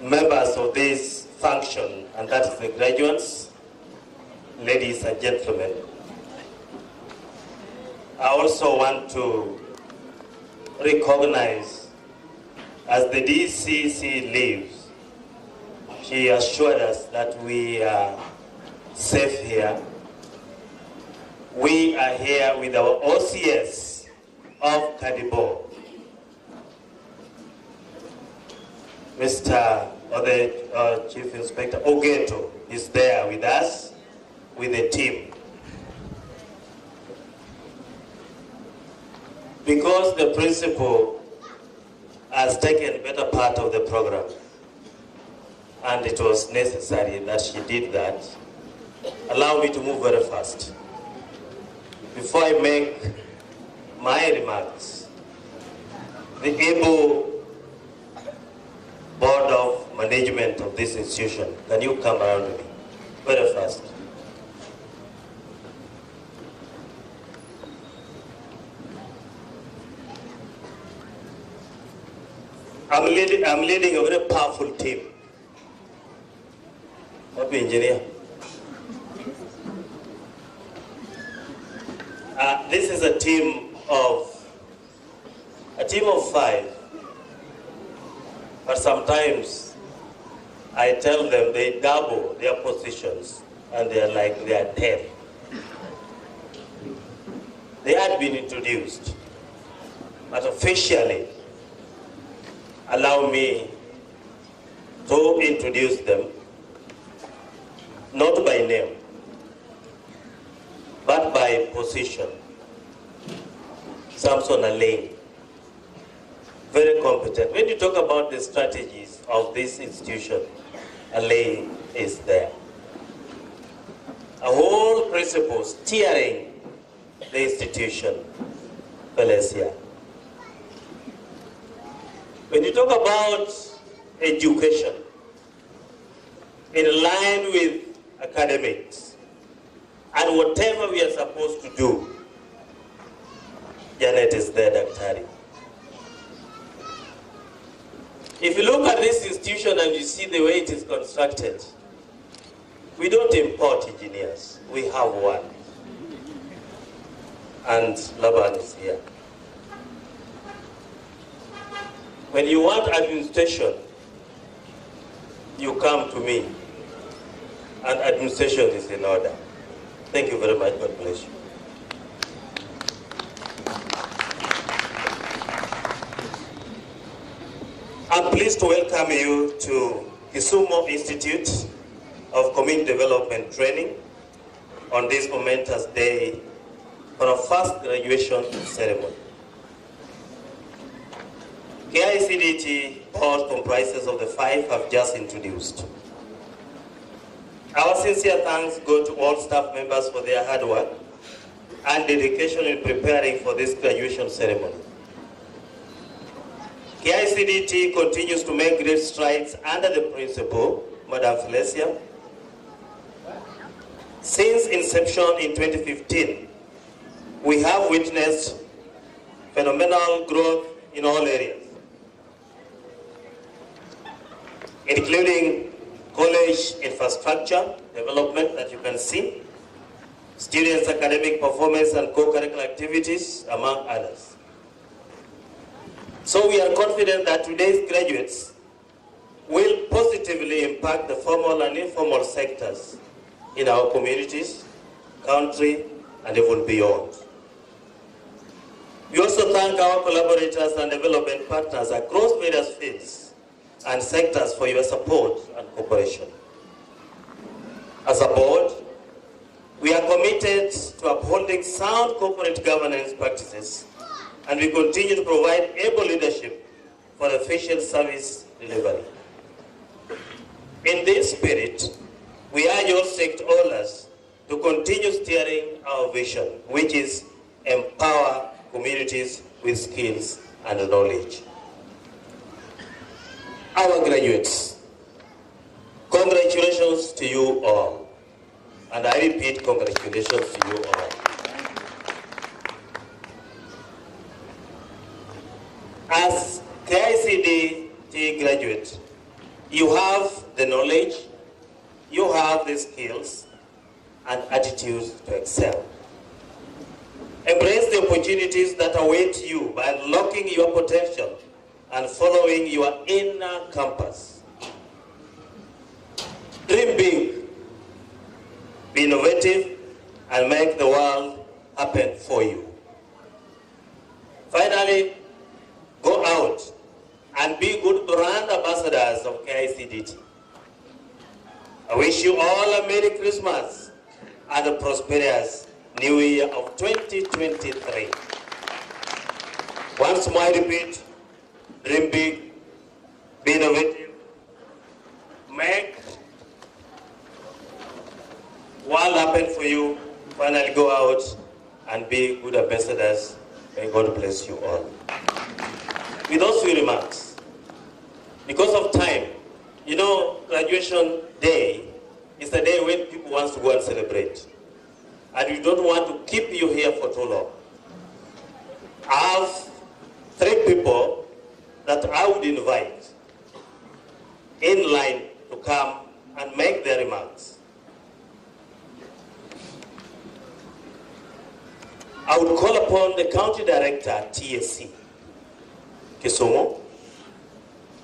members of this function, and that is the graduates, ladies and gentlemen. I also want to recognize, as the DCC leaves, she assured us that we are safe here. We are here with our OCS of Kadibo, the Chief Inspector Ogeto is there with us, with the team. Because the principal has taken better part of the program, and it was necessary that she did that. Allow me to move very fast. Before I make my remarks, the able board of management of this institution, can you come around me very fast? I'm leading a very powerful team. What be engineer? This is a team of 5, but sometimes I tell them they double their positions and they are 10. They had been introduced, but officially allow me to introduce them, not by name, but by position. Samson Alain, very competent. When you talk about the strategies of this institution, Alain is there. A whole principle steering the institution, Valencia. When you talk about education, in line with academics, and whatever we are supposed to do, Janet is there, Daktari. If you look at this institution and you see the way it is constructed, we don't import engineers. We have one. And Laban is here. When you want administration, you come to me, and administration is in order. Thank you very much. God bless you. I'm pleased to welcome you to Kisumu Institute of Community Development Training on this momentous day for our first graduation ceremony. KICD T board comprises of the 5 I've just introduced. Our sincere thanks go to all staff members for their hard work and dedication in preparing for this graduation ceremony. KICD T continues to make great strides under the principle, Madam Felicia. Since inception in 2015, we have witnessed phenomenal growth in all areas, including college infrastructure development that you can see, students' academic performance and co-curricular activities, among others. So we are confident that today's graduates will positively impact the formal and informal sectors in our communities, country, and even beyond. We also thank our collaborators and development partners across various fields and sectors for your support and cooperation. As a board, we are committed to upholding sound corporate governance practices, and we continue to provide able leadership for efficient service delivery. In this spirit, we urge all stakeholders to continue steering our vision, which is empower communities with skills and knowledge. Our graduates, congratulations to you all. And I repeat, congratulations to you all. As KICD T graduate, you have the knowledge, you have the skills and attitudes to excel. Embrace the opportunities that await you by unlocking your potential and following your inner compass. Dream big, be innovative, and make the world happen for you. Finally, go out and be good brand ambassadors of KICD T. I wish you all a Merry Christmas and a prosperous New Year of 2023. Once more I repeat, dream big, be innovative, make world happen for you, finally go out and be good ambassadors. May God bless you all. With those few remarks, because of time, you know, graduation day is the day when people want to go and celebrate. And we don't want to keep you here for too long. I have 3 people that I would invite in line to come and make their remarks. I would call upon the County Director at TSC, Kisumu,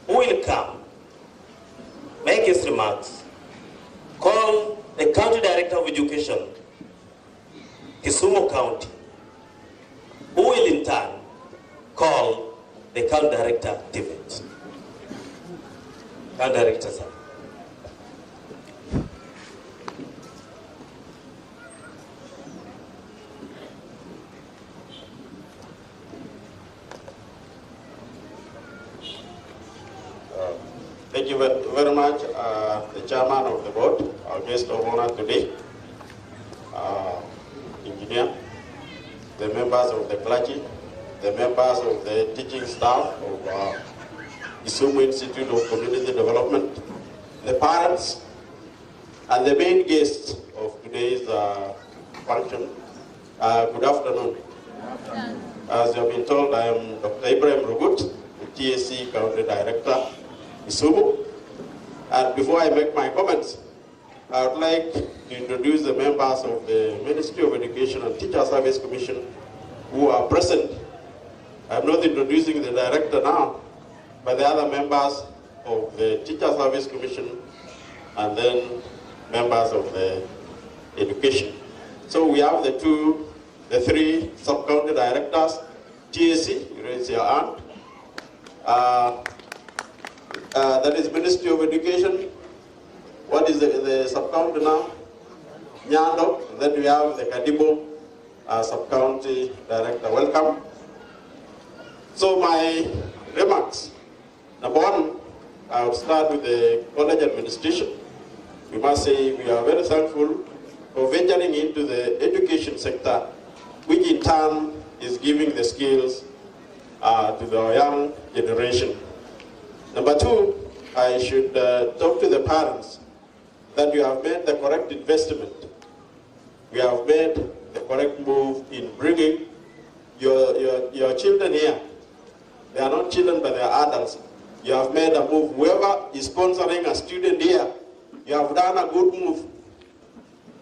who will come, make his remarks, call the County Director of Education, Kisumu County, who will in turn call the County Director, David. County Director, sir. Thank you very much, the chairman of the board, our guest of honor today, engineer, the members of the clergy, the members of the teaching staff of Kisumu Institute of Community Development, the parents, and the main guests of today's function. Good afternoon. As you have been told, I am Dr. Ibrahim Rugut, the TSC County Director, Kisumu. And before I make my comments, I would like to introduce the members of the Ministry of Education and Teacher Service Commission who are present. I'm not introducing the director now, but the other members of the Teacher Service Commission and then members of the education. So we have the 3 sub-county directors. TSC, you raise your hand. That is Ministry of Education. What is the sub-county now? Nyando. And then we have the Kadibo sub-county director. Welcome. So my remarks. Number 1, I will start with the college administration. We must say we are very thankful for venturing into the education sector, which in turn is giving the skills to the young generation. Number 2, I should talk to the parents that you have made the correct investment. We have made the correct move in bringing your children here. They are not children, but they are adults. You have made a move. Whoever is sponsoring a student here, you have done a good move.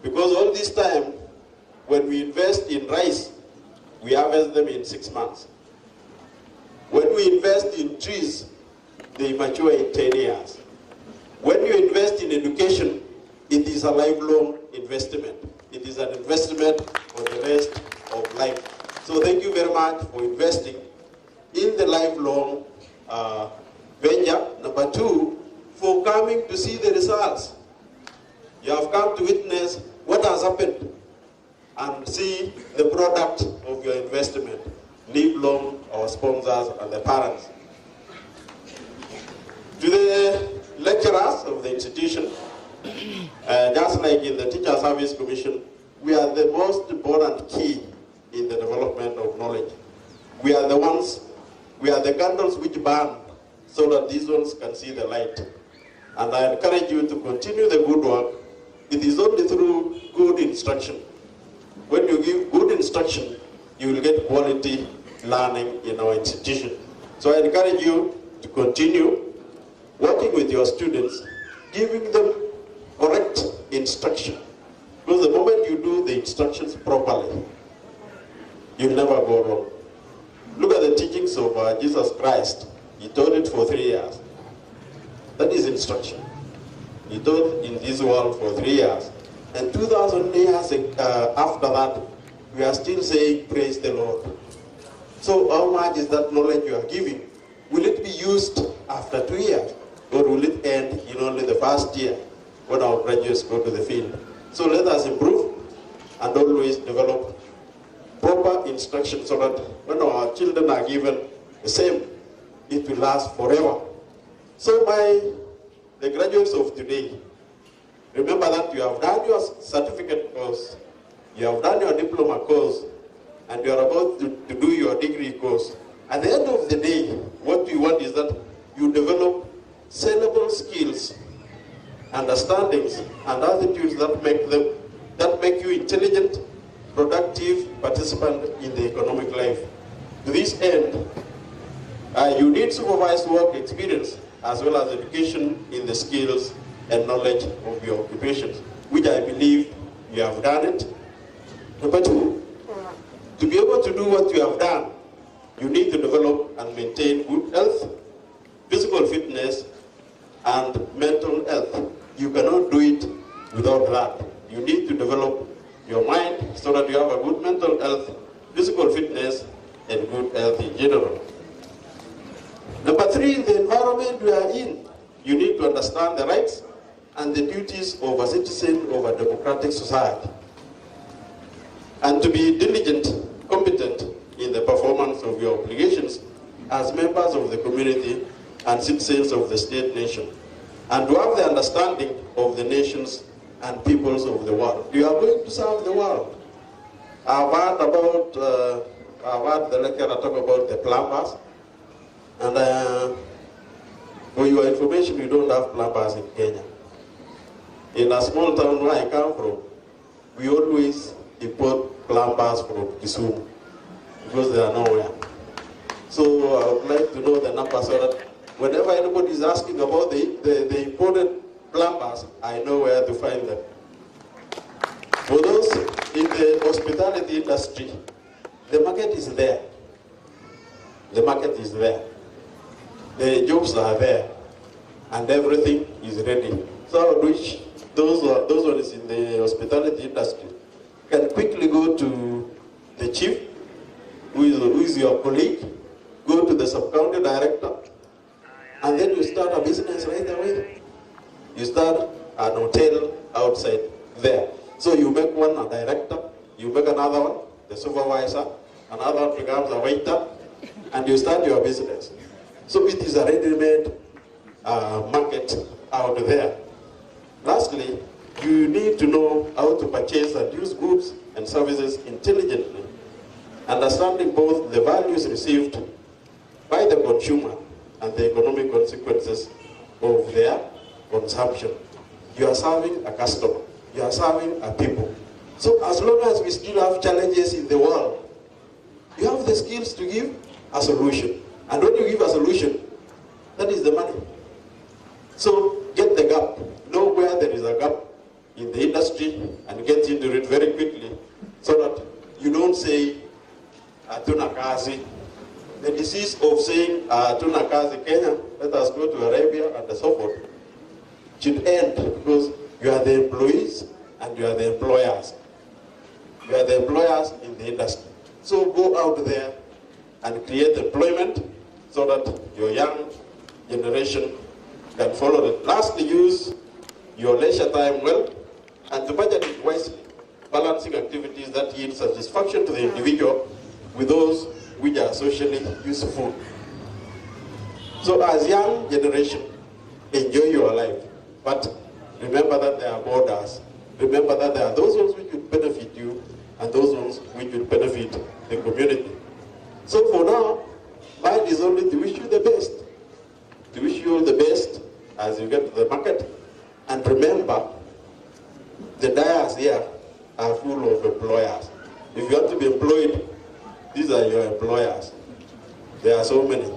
Because all this time, when we invest in rice, we harvest them in 6 months. When we invest in trees, they mature in 10 years. When you invest in education, it is a lifelong investment. It is an investment for the rest of life. So thank you very much for investing in the lifelong venture. Number 2, for coming to see the results. You have come to witness what has happened and see the product of your investment. Live long, our sponsors and the parents. To the lecturers of the institution, just like in the Teacher Service Commission, we are the most important key in the development of knowledge. We are the ones, we are the candles which burn so that these ones can see the light. And I encourage you to continue the good work. It is only through good instruction. When you give good instruction, you will get quality learning in our institution. So I encourage you to continue working with your students, giving them correct instruction. Because the moment you do the instructions properly, you'll never go wrong. Look at the teachings of Jesus Christ. He taught it for 3 years. That is instruction. He taught in this world for 3 years. And 2,000 years after that, we are still saying, praise the Lord. So how much is that knowledge you are giving? Will it be used after 2 years? Or will it end in only the first year when our graduates go to the field? So let us improve and always develop proper instruction so that when our children are given the same it will last forever. So the graduates of today, remember that you have done your certificate course, you have done your diploma course, and you are about to do your degree course. At the end of the day, what you want is that you develop sellable skills, understandings, and attitudes that make you intelligent, productive participant in the economic life. To this end, you need supervised work experience as well as education in the skills and knowledge of your occupations, which I believe you have done it. Number two, to be able to do what you have done, you need to develop and maintain good health, physical fitness, and mental health. You cannot do it without that. You need to develop your mind so that you have a good mental health, physical fitness, and good health in general. Number three, the environment we are in. You need to understand the rights and the duties of a citizen of a democratic society, and to be diligent, competent in the performance of your obligations as members of the community and citizens of the state nation, and to have the understanding of the nations and peoples of the world. You are going to serve the world. I've heard the lecturer talk about the plumbers, and for your information, we don't have plumbers in Kenya. In a small town where I come from, we always import plumbers from Kisumu because they are nowhere. So I would like to know the number so that whenever anybody is asking about the imported plumbers, I know where to find them. For those in the hospitality industry, the market is there. The market is there. The jobs are there, and everything is ready. So I wish those ones in the hospitality industry can quickly go to the chief, who is your colleague, go to the sub-county director, and then you start a business right away. You start an hotel outside there. So you make one a director, you make another one the supervisor, another one becomes a waiter, and you start your business. So it is a ready-made market out there. Lastly, you need to know how to purchase and use goods and services intelligently, understanding both the values received by the consumer and the economic consequences of their consumption. You are serving a customer. You are serving a people. So as long as we still have challenges in the world, you have the skills to give a solution. And when you give a solution, that is the money. So get the gap. Know where there is a gap in the industry and get into it very quickly so that you don't say, Atuna kazi. The disease of saying, Atuna kazi Kenya, let us go to Arabia and so forth, should end because you are the employees and you are the employers. You are the employers in the industry. So go out there and create employment so that your young generation can follow it. Lastly, use your leisure time well and to budget it wisely, balancing activities that yield satisfaction to the individual with those which are socially useful. So as young generation, enjoy your life, but remember that there are borders. Remember that there are those ones which will benefit you and those ones which will benefit the community. So for now, mine is only to wish you the best. To wish you all the best as you get to the market. And remember, the dayas here are full of employers. If you want to be employed, these are your employers. There are so many.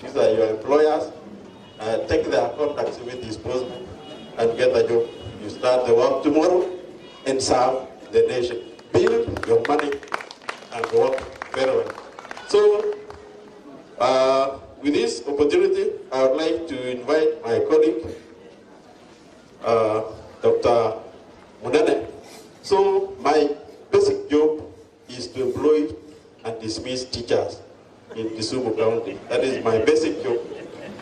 These are your employers. Take their contacts with disposable and get a job. You start the work tomorrow and serve the nation. Build your money and work very well. So, with this opportunity, I would like to invite my colleague, Dr. Munene. So, my basic job is to employ and dismiss teachers in Kisumu County. That is my basic job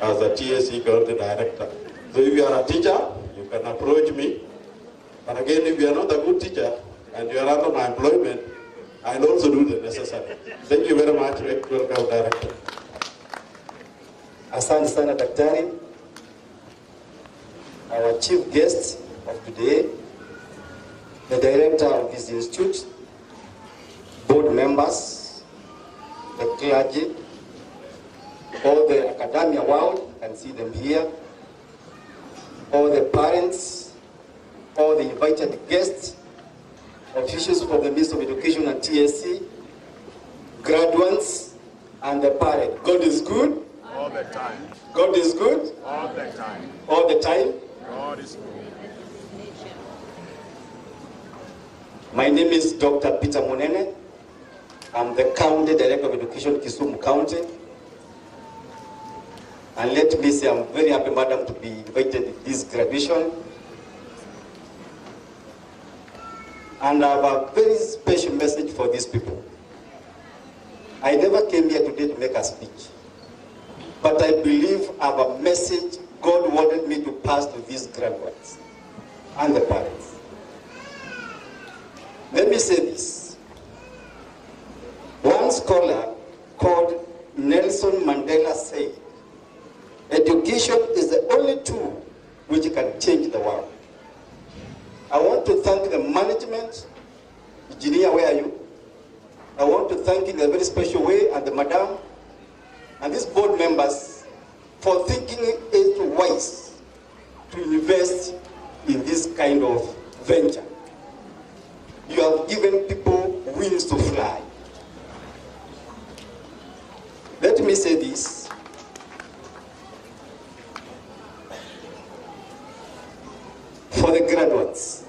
as a TSC County Director. So, if you are a teacher, you can approach me. But again, if you are not a good teacher and you are under my employment, I'll also do the necessary. Thank you very much. Welcome, Director. Asante sana daktari. Our chief guest of today, the director of this institute, board members, the clergy, all the academia world, you can see them here, all the parents, all the invited guests, officials from the Ministry of Education and TSC, graduates, and the parent. God is good. All the time. God is good. All the time. All the time. God is good. My name is Dr. Peter Munene. I'm the County Director of Education, Kisumu County. And let me say, I'm very happy, madam, to be invited to this graduation. And I have a very special message for these people. I never came here today to make a speech, but I believe I have a message God wanted me to pass to these graduates and the parents. Let me say this. One scholar called Nelson Mandela said, education is the only tool which can change the world. I want to thank the management. Engineer, where are you? I want to thank in a very special way and the madam and these board members for thinking it wise to invest in this kind of venture. You have given people wings to fly. Let me say this. For the graduates,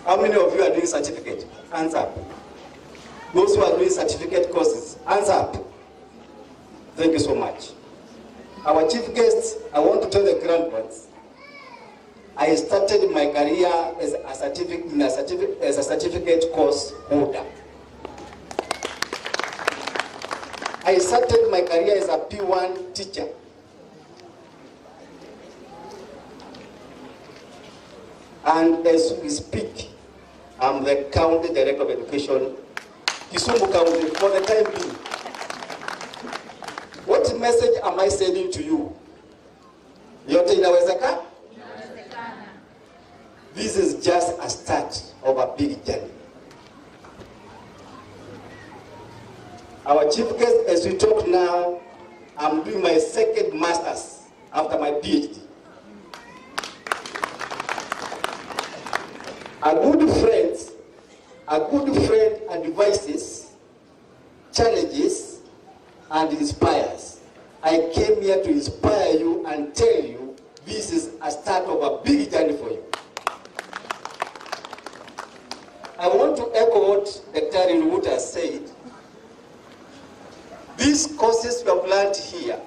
how many of you are doing certificate? Hands up. Those who are doing certificate courses, hands up. Thank you so much. Our chief guest, I want to tell the graduates, I started my career as a certificate course holder. I started my career as a P1 teacher. And as we speak, I'm the County Director of Education, Kisumu County, for the time being. What message am I sending to you? Yote inawezekana? This is just a start of a big journey. Our chief guest, as we talk now, I'm doing my second master's after my PhD. A good friend advises, challenges, and inspires. I came here to inspire you and tell you this is a start of a big journey for you. I want to echo what Dr. Wood has said. These courses you have learned here,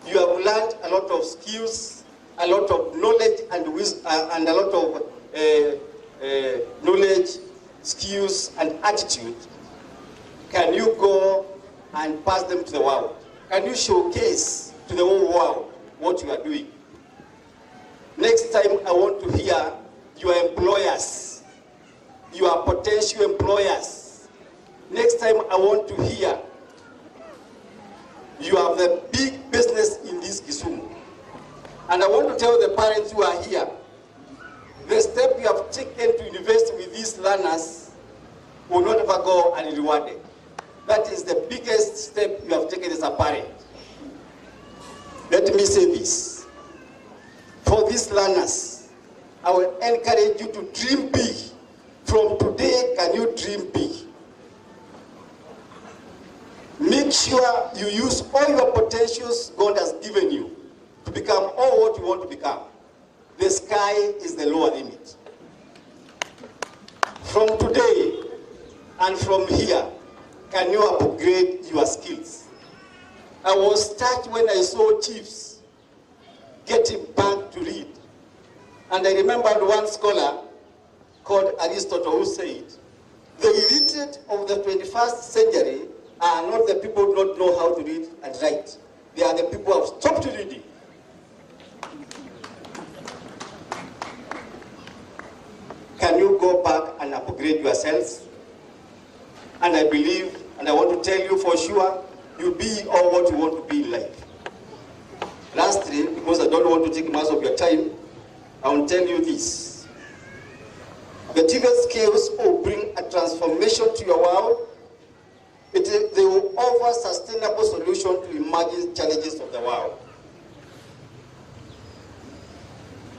you have learned a lot of skills, a lot of knowledge and wisdom, and a lot of knowledge, skills, and attitude. Can you go and pass them to the world? Can you showcase to the whole world what you are doing? Next time, I want to hear your employers, your potential employers. Next time, I want to hear you have the big business in this Kisumu. And I want to tell the parents who are here, the step you have taken to invest with these learners will not ever go unrewarded. That is the biggest step you have taken as a parent. Let me say this. For these learners, I will encourage you to dream big. From today, can you dream big? Make sure you use all your potentials God has given you to become all what you want to become. The sky is the lower limit. From today and from here, can you upgrade your skills? I was touched when I saw chiefs getting back to read. And I remembered one scholar called Aristotle who said, the illiterate of the 21st century are not the people who don't know how to read and write. They are the people who have stopped reading. Can you go back and upgrade yourselves? And I believe, and I want to tell you for sure, you'll be all what you want to be in life. don't want to take much of your time, I will tell you this. The TVET skills will bring a transformation to your world. They will offer sustainable solutions to emerging challenges of the world.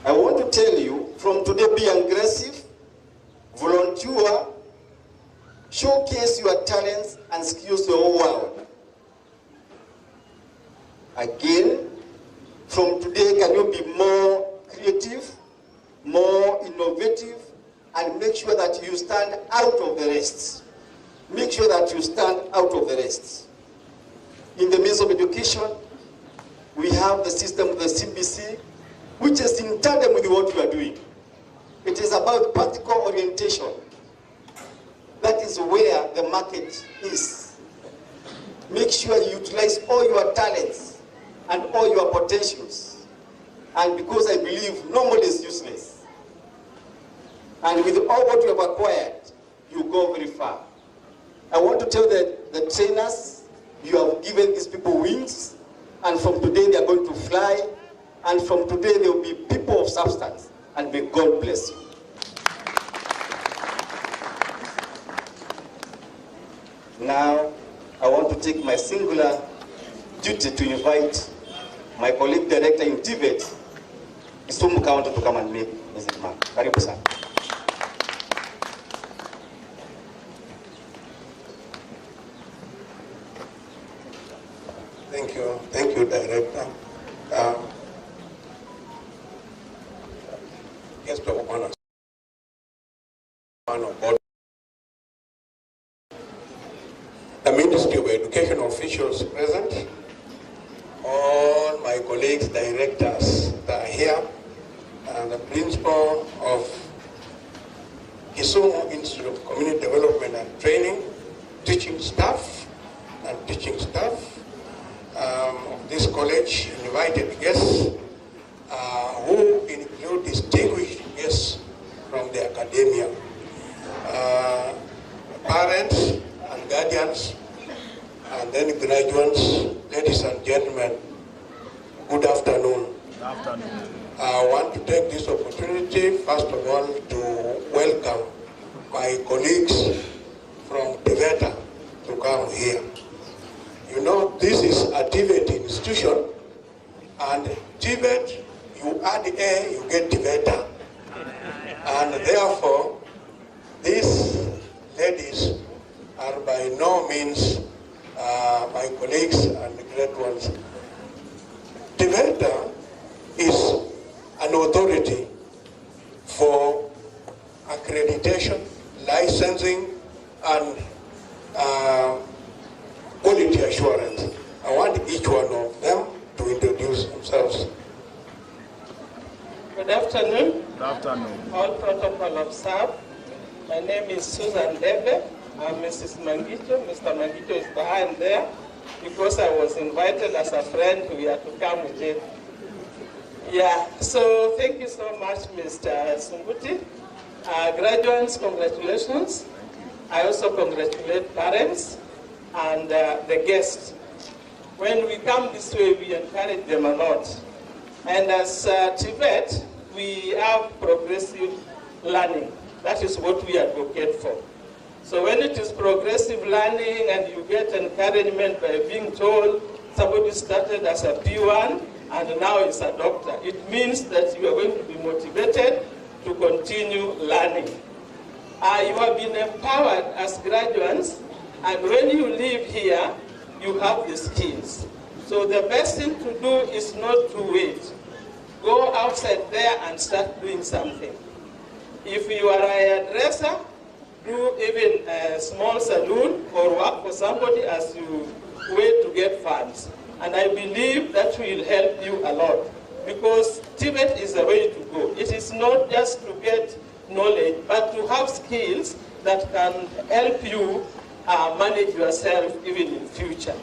I want to tell you, from today, be aggressive, volunteer, showcase your talents and skills to the whole world. Again, from today, can you be more creative, more innovative, and make sure that you stand out of the rest. Make sure that you stand out of the rest. In the midst of education, we have the system of the CBC, which is in tandem with what you are doing. It is about practical orientation. That is where the market is. Make sure you utilize all your talents and all your potentials. And because I believe nobody is useless. And with all what you have acquired, you go very far. I want to tell the trainers, you have given these people wings, and from today they are going to fly, and from today they will be people of substance, and may God bless you. Now, I want to take my singular duty to invite my colleague director in TVET, Kisumu County, to come and make Mr. Mark. Karibu sana. Thank you, Director. Guest of honor, the Ministry of Education officials present, all my colleagues, directors that are here, and the principal of Kisumu Institute of Community Development and Training, teaching staff, of this college, invited guests, who include distinguished guests from the academia, parents and guardians, and then graduates, ladies and gentlemen, good afternoon. Good afternoon. I want to take this opportunity, first of all, to welcome my colleagues from TVET to come here. You know, this is a TVET institution, and TVET, you add A, you get TVET. And therefore, these ladies are by no means my colleagues and great ones. TVET is an authority for accreditation, licensing, and quality assurance. I want each one of them to introduce themselves. Good afternoon. Good afternoon. All protocol observed. My name is Susan Debe. I'm Mrs. Mangito. Mr. Mangito is behind there because I was invited as a friend. We are to come with him. Yeah, so thank you so much, Mr. Sunguti. Graduates, congratulations. I also congratulate parents and the guests. When we come this way, we encourage them a lot. And as TVET, we have progressive learning. That is what we advocate for. So when it is progressive learning and you get encouragement by being told somebody started as a P1 and now is a doctor, it means that you are going to be motivated to continue learning. You have been empowered as graduates, and when you leave here, you have the skills. So the best thing to do is not to wait. Go outside there and start doing something. If you are a hairdresser, do even a small salon or work for somebody as you wait to get funds. And I believe that will help you a lot, because TVET is the way to go. It is not just to get knowledge, but to have skills that can help you manage yourself even in future.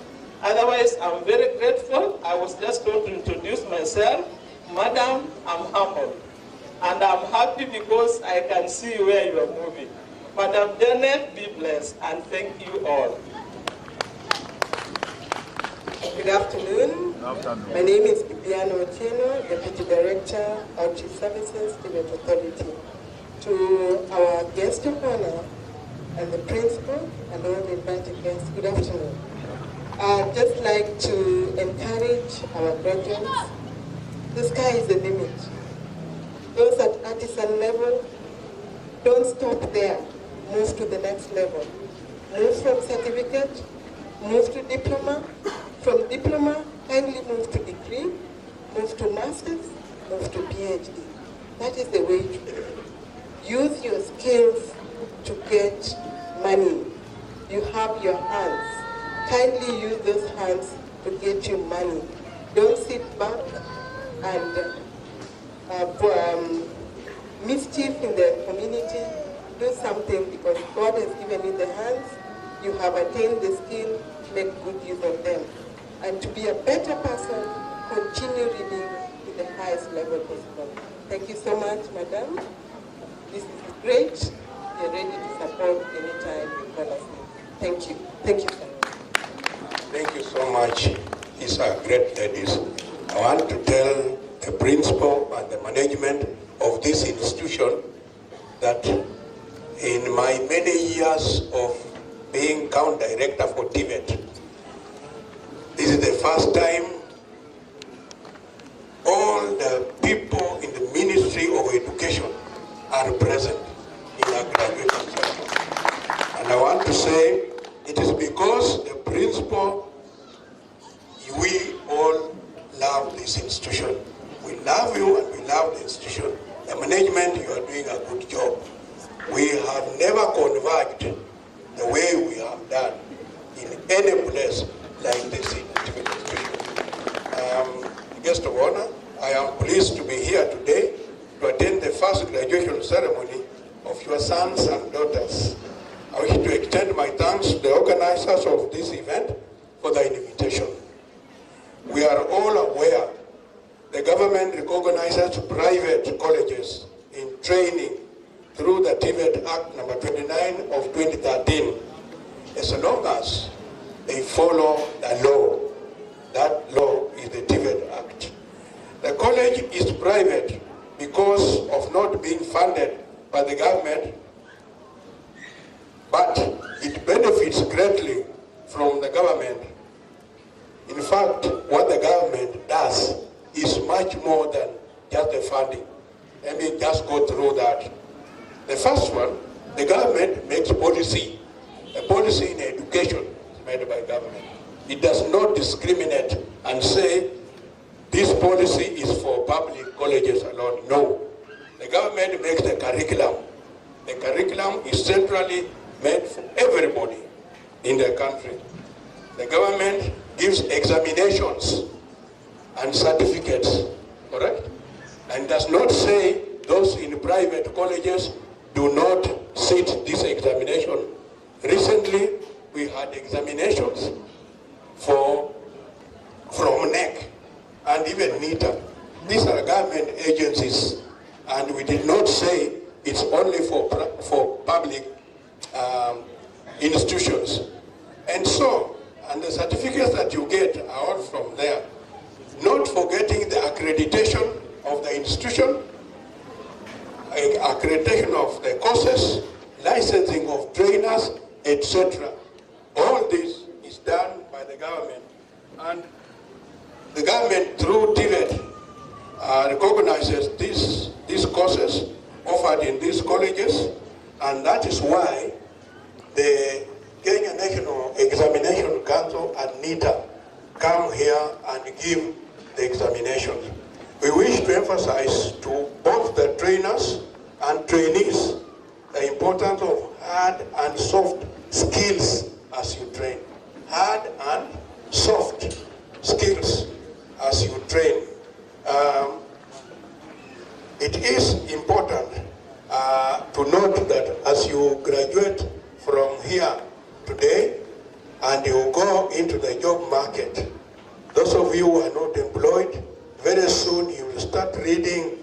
Otherwise, I'm very grateful. I was just going to introduce myself. Madam, I'm humble. And I'm happy because I can see where you are moving. Madam Janet, be blessed, and thank you all. Good afternoon. Good afternoon. My name is Bibiana Otieno, Deputy Director, Outreach Services, Tibet Authority. To our guest of honor and the principal and all the invited guests, good afternoon. I'd just like to encourage our graduates. The sky is the limit. Those at artisan level, don't stop there. Move to the next level. Move from certificate, move to diploma. From diploma, kindly move to degree, move to master's, move to PhD. That is the way to do it. Use your skills to get money. You have your hands. Kindly use those hands to get you money. Don't sit back and mischief in the community. Do something because God has given you the hands. You have attained the skill, make good use of them. And to be a better person, continue reading to the highest level possible. Thank you so much, madam. This is great. We are ready to support anytime you call us. Thank you. Thank you, sir. Thank you so much. These are great ladies. I want to tell the principal and the management of this institution that in my many years of being Count Director for Tibet, this is the first time all the people in the Ministry of Education are present in our graduation ceremony. And I want to say it is because the principal, we all love this institution. We love you and we love the institution. The management, you are doing a good job. We have never converged the way we have done in any place like this institution. Guest of honor, I am pleased to be here today to attend the first graduation ceremony of your sons and daughters. I wish to extend my thanks to the organizers of this event for the invitation. We are all aware the government recognizes private colleges in training through the Tibet Act number 29 of 2013, as long as they follow the law. That law is the Tibet Act. The college is private because of not being funded by the government, but it benefits greatly from the government. In fact, what the government does is much more than just the funding. Let me just go through that. The first one, the government makes policy. A policy in education is made by government. It does not discriminate and say this policy is for public colleges alone. No. The government makes the curriculum. The curriculum is centrally made for everybody in the country. The government gives examinations and certificates, correct? And does not say those in private colleges do not sit this examination. Recently, we had examinations from NEC and even NITA. These are government agencies, and we did not say it's only for public institutions. And the certificates that you get are all from there. Not forgetting the accreditation of the institution, accreditation of the courses, licensing of trainers, etc. All this is done by the government. And the government, through Tibet, recognizes these courses offered in these colleges, and that is why the Kenya National Examination Council and NITA come here and give the examinations. We wish to emphasize to both the trainers and trainees the importance of hard and soft skills as you train. Hard and soft skills as you train. It is important to note that as you graduate from here today and you go into the job market, those of you who are not employed, very soon you will start reading,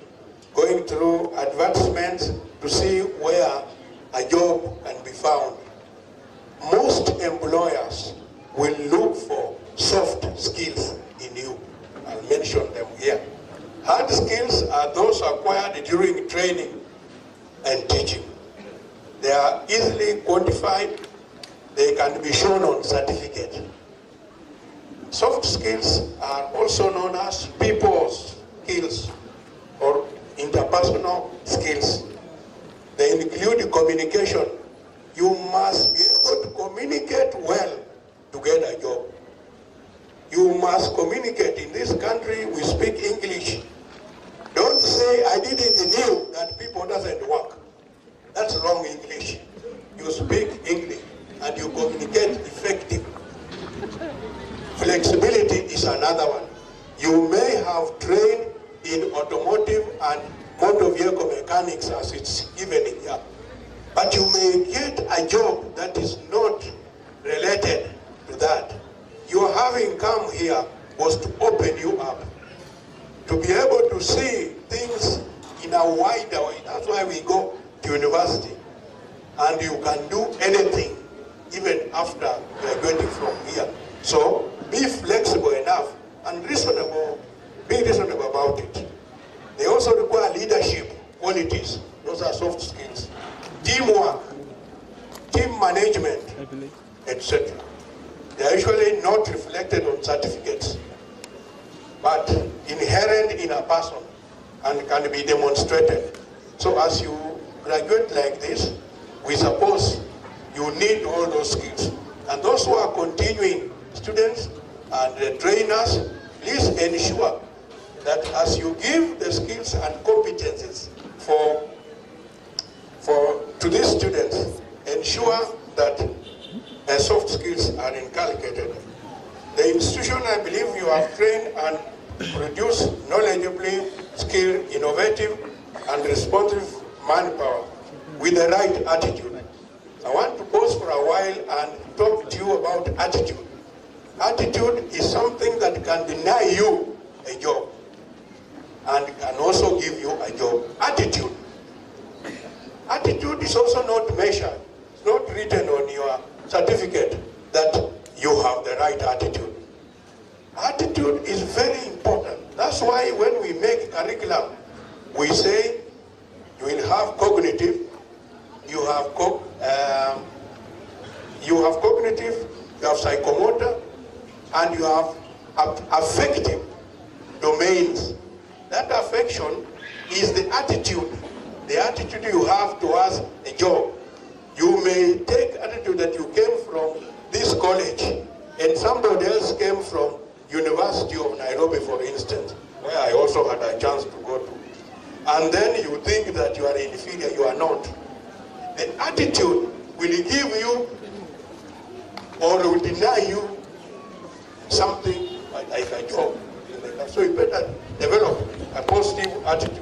going through advertisements to see where a job can be found. Most employers will look for soft skills in you. I'll mention them here. Hard skills are those acquired during training and teaching. They are easily quantified. They can be shown on certificate. Soft skills are also known as people's skills or interpersonal skills. They include communication. You must be able to communicate well to get a job. You must communicate. In this country, we speak English. Don't say, I didn't know that people doesn't work. That's wrong English. You speak English and you communicate effectively. Flexibility is another one. You may have trained in automotive and motor vehicle mechanics as it's given in here, but you may get a job that is not related to that. Your having come here was to open you up, to be able to see things in a wider way. That's why we go to university, and you can do anything even after graduating from here. So be flexible enough and reasonable, be reasonable about it. They also require leadership qualities. Those are soft skills. Teamwork, team management, etc. They are usually not reflected on certificates, but inherent in a person and can be demonstrated. So as you graduate like this, we suppose you need all those skills. And those who are continuing students and trainers, please ensure that as you give the skills and competencies to these students, ensure that soft skills are inculcated. The institution, I believe, you have trained and produced knowledgeably skilled, innovative, and responsive manpower with the right attitude. I want to pause for a while and talk to you about attitude. Attitude is something that can deny you a job and can also give you a job. Attitude. Attitude is also not measured. It's not written on your certificate that you have the right attitude. Attitude is very important. That's why when we make curriculum, we say you will have cognitive, you have cognitive, you have psychomotor, and you have affective domains. That affection is the attitude you have towards a job. You may take attitude that you came from this college and somebody else came from University of Nairobi, for instance, where I also had a chance to go to. And then you think that you are inferior. You are not. The attitude will give you or will deny you something like a job. So you better develop a positive attitude.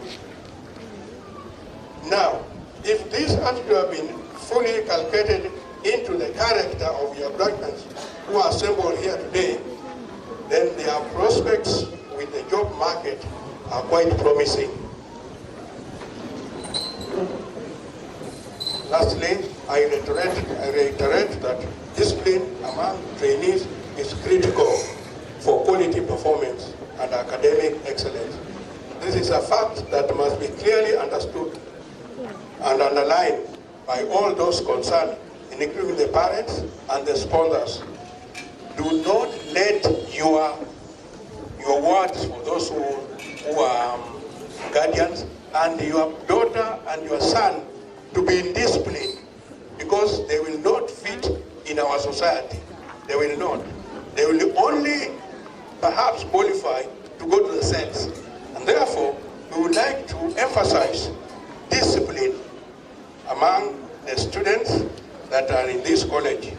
Now, if this attitude has been fully calculated into the character of your graduates who are assembled here today, then their prospects with the job market are quite promising. Lastly, I reiterate that discipline among trainees is critical for quality performance and academic excellence. This is a fact that must be clearly understood and underlined by all those concerned, including the parents and the sponsors. Do not let your words for those who are guardians and your daughter and your son to be in discipline, because they will not fit in our society. They will not. They will only perhaps qualify to go to the cells. And therefore, we would like to emphasize discipline among the students that are in this college.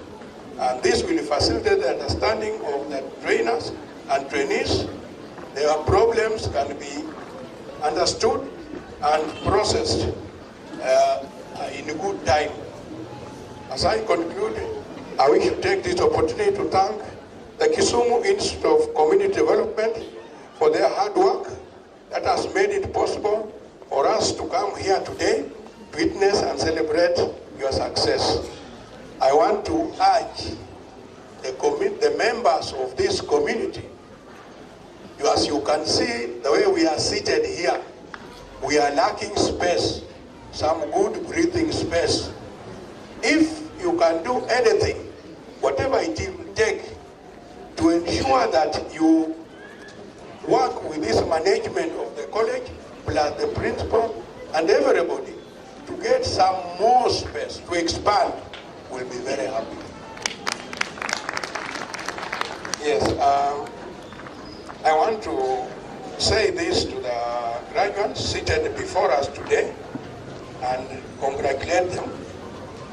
And this will facilitate the understanding of the trainers and trainees. Their problems can be understood and processed in a good time. As I conclude, I wish to take this opportunity to thank the Kisumu Institute of Community Development for their hard work that has made it possible for us to come here today, witness and celebrate your success. I want to urge the members of this community As you can see, the way we are seated here, we are lacking space, some good breathing space. If you can do anything, whatever it will take to ensure that you work with this management of the college, plus the principal and everybody, to get some more space to expand, we'll be very happy. Yes, I want to say this to the graduates seated before us today and congratulate them.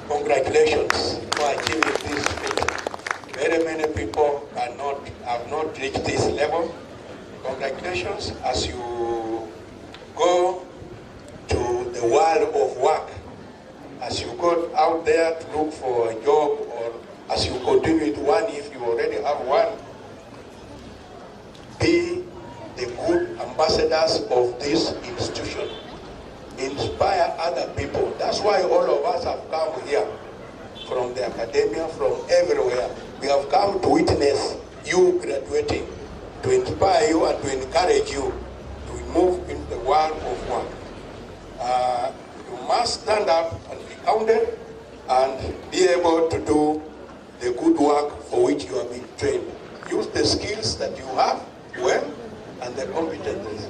Congratulations for achieving this feat. Very many people have not reached this level. Congratulations as you go to the world of work, as you go out there to look for a job, or as you continue with one if you already have one. Be the good ambassadors of this institution. Inspire other people. That's why all of us have come here from the academia, from everywhere. We have come to witness you graduating, to inspire you and to encourage you to move into the world of work. You must stand up and be counted and be able to do the good work for which you have been trained. Use the skills that you have well and the competencies.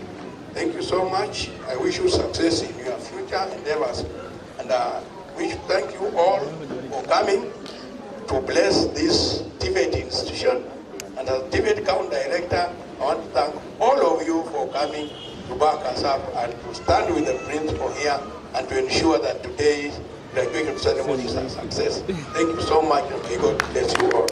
Thank you so much. I wish you success in your future endeavors. And thank you all for coming to bless this TVET institution. And as TVET Count Director, I want to thank all of you for coming to back us up and to stand with the principal here and to ensure that today's graduation ceremony is a success. Thank you so much, and may God bless you all.